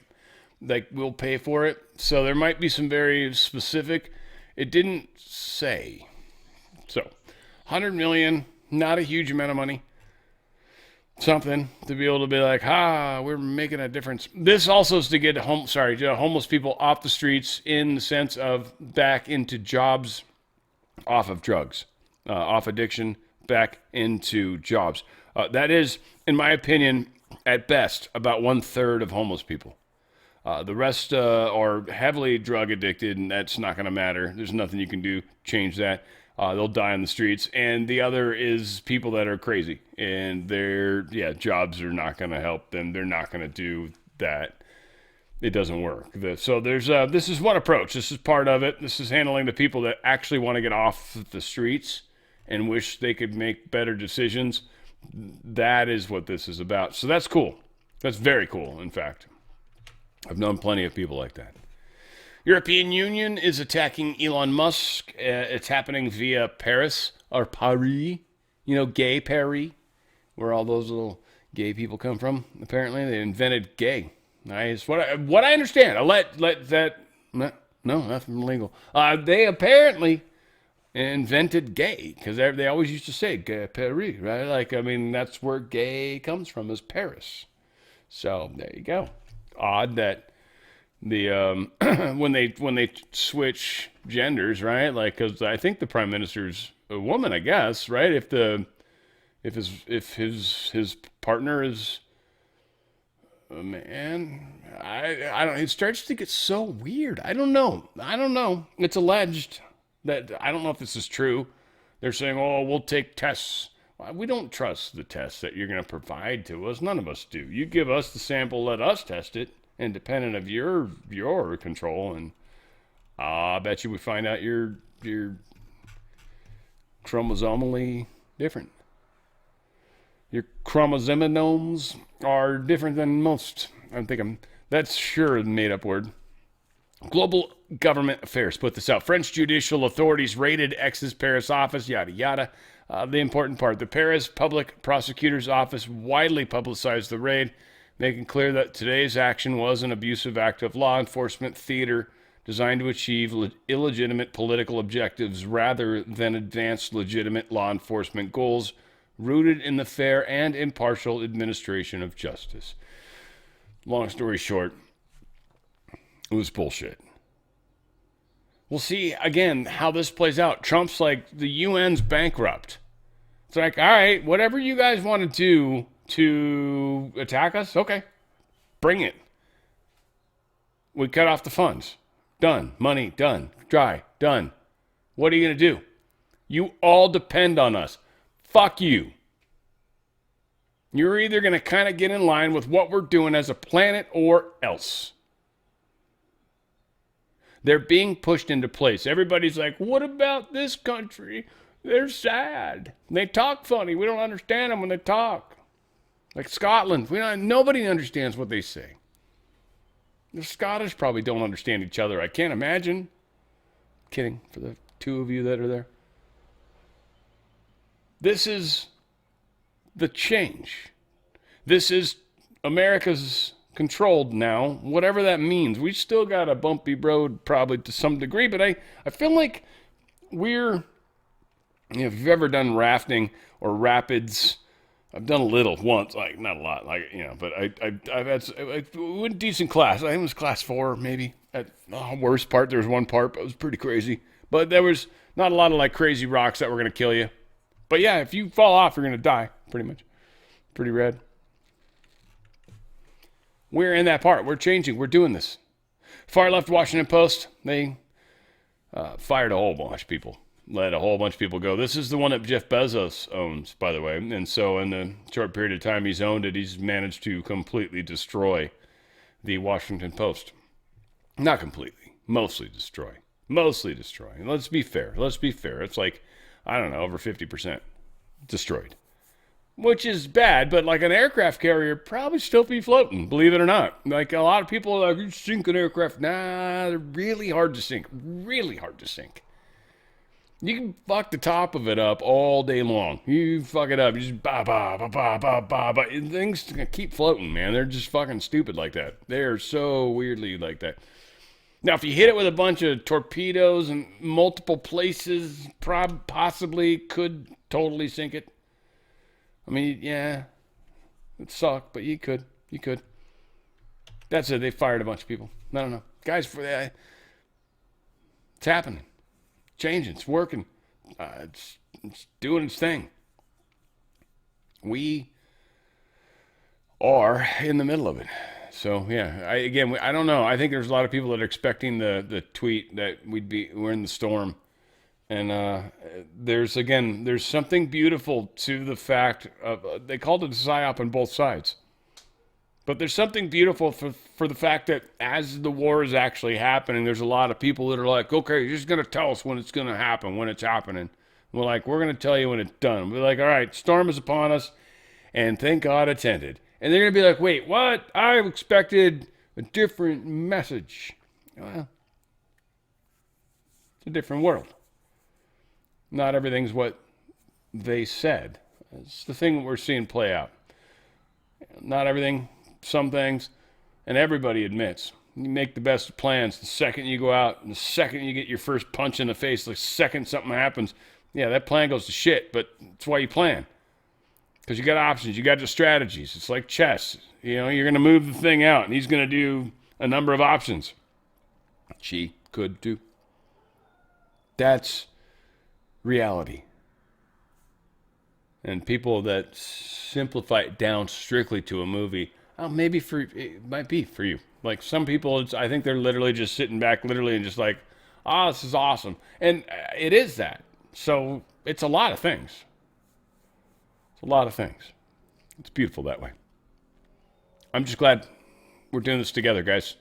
we'll pay for it. So there might be some very specific. It didn't say. So, $100 million, not a huge amount of money. Something to be able to be like, we're making a difference. This also is to get homeless people off the streets in the sense of back into jobs, off of drugs, off addiction, back into jobs. That is, in my opinion, at best, about 1/3 of homeless people. The rest are heavily drug addicted, and that's not going to matter. There's nothing you can do change that. They'll die on the streets. And the other is people that are crazy, and their jobs are not going to help them. They're not going to do that. It doesn't work. So there's this is one approach. This is part of it. This is handling the people that actually want to get off the streets and wish they could make better decisions. That is what this is about. So that's cool. That's very cool, in fact. I've known plenty of people like that. European Union is attacking Elon Musk. It's happening via Paris, or Paris. You know, gay Paris, where all those little gay people come from. Apparently, they invented gay. Nice. What I understand. I let that. No, nothing illegal. They apparently invented gay because they always used to say gay Paris, right? Like, I mean, that's where gay comes from, is Paris. So there you go. Odd that the when they switch genders, right? Like, because I think the prime minister's a woman, I guess, right? If his partner is a man, I don't. It starts to get so weird. I don't know. It's alleged that, I don't know if this is true. They're saying, oh, we'll take tests. We don't trust the tests that you're going to provide to us. None of us do. You give us the sample, let us test it, independent of your control, and I bet you we find out you're chromosomally different. Your chromosomes are different than most. I'm thinking that's sure a made-up word. Global Government Affairs put this out. French judicial authorities raided X's Paris office, yada, yada. The important part, the Paris Public Prosecutor's Office widely publicized the raid, making clear that today's action was an abusive act of law enforcement theater designed to achieve illegitimate political objectives rather than advance legitimate law enforcement goals rooted in the fair and impartial administration of justice. Long story short, it was bullshit. We'll see, again, how this plays out. Trump's like, the UN's bankrupt. It's like, all right, whatever you guys want to do to attack us, okay, bring it. We cut off the funds. Done. Money, done. Dry, done. What are you going to do? You all depend on us. Fuck you. You're either going to kind of get in line with what we're doing as a planet or else. They're being pushed into place. Everybody's like, what about this country? They're sad. They talk funny. We don't understand them when they talk. Like Scotland. Nobody understands what they say. The Scottish probably don't understand each other. I can't imagine. Kidding, for the two of you that are there. This is the change. This is America's controlled now, whatever that means. We still got a bumpy road probably to some degree, but I feel like we're, if you've ever done rafting or rapids, I've done a little once, like not a lot, like but I've had a decent class. I think it was class 4 maybe. At the worst part, there was one part, but it was pretty crazy. But there was not a lot of like crazy rocks that were gonna kill you. But yeah, if you fall off, you're gonna die, pretty much. Pretty rad. We're in that part. We're changing. We're doing this. Far left Washington Post, they fired a whole bunch of people. Let a whole bunch of people go. This is the one that Jeff Bezos owns, by the way. And so in the short period of time he's owned it, he's managed to completely destroy the Washington Post. Not completely. Mostly destroy. Mostly destroy. And let's be fair. It's like, I don't know, over 50% destroyed. Which is bad, but like an aircraft carrier probably still be floating, believe it or not. Like a lot of people are like, you sink an aircraft. Nah, they're really hard to sink. Really hard to sink. You can fuck the top of it up all day long. You fuck it up. You just ba. And things keep floating, man. They're just fucking stupid like that. They're so weirdly like that. Now, if you hit it with a bunch of torpedoes in multiple places, possibly could totally sink it. I mean, yeah, it sucked, but you could. That's it. They fired a bunch of people. I don't know. Guys, it's happening. Changing. It's working. It's doing its thing. We are in the middle of it. So, yeah, I don't know. I think there's a lot of people that are expecting the tweet that we're in the storm. And there's something beautiful to the fact of, they called it a psyop on both sides. But there's something beautiful for the fact that as the war is actually happening, there's a lot of people that are like, okay, you're just going to tell us when it's going to happen, when it's happening. We're like, we're going to tell you when it's done. We're like, all right, storm is upon us, and thank God it's ended. And they're going to be like, wait, what? I expected a different message. Well, it's a different world. Not everything's what they said. It's the thing that we're seeing play out. Not everything, some things, and everybody admits. You make the best of plans. The second you go out, and the second you get your first punch in the face, the second something happens, yeah, that plan goes to shit, but that's why you plan. Because you got options, you got the strategies. It's like chess. You're going to move the thing out, and he's going to do a number of options. She could do. That's reality. And people that simplify it down strictly to a movie, it might be for you. Like some people, I think they're literally just sitting back literally and just like, this is awesome. And it is that. So it's a lot of things. It's beautiful that way. I'm just glad we're doing this together, guys.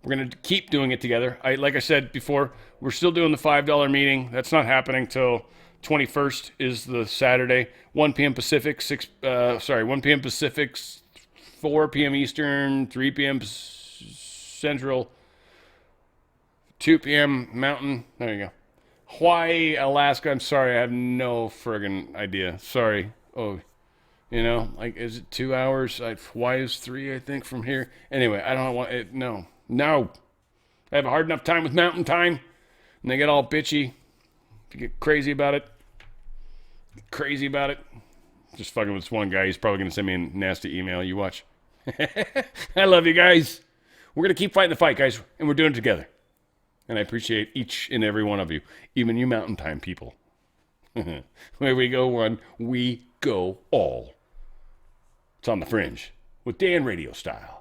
We're going to keep doing it together. Like I said before, we're still doing the $5 meeting. That's not happening till 21st is the Saturday, 1 p.m. Pacific, 1 p.m. Pacific, 4 p.m. Eastern, 3 p.m. Central, 2 p.m. Mountain. There you go. Hawaii, Alaska. I'm sorry, I have no friggin' idea. Sorry. Oh, is it 2 hours? Hawaii is 3, I think, from here. Anyway, I don't want it. No. I have a hard enough time with mountain time, and they get all bitchy. You get crazy about it. Just fucking with this one guy. He's probably going to send me a nasty email. You watch. I love you guys. We're going to keep fighting the fight, guys, and we're doing it together. And I appreciate each and every one of you, even you mountain time people. Where we go one, we go all. It's on the Fringe with Dan Radio Style.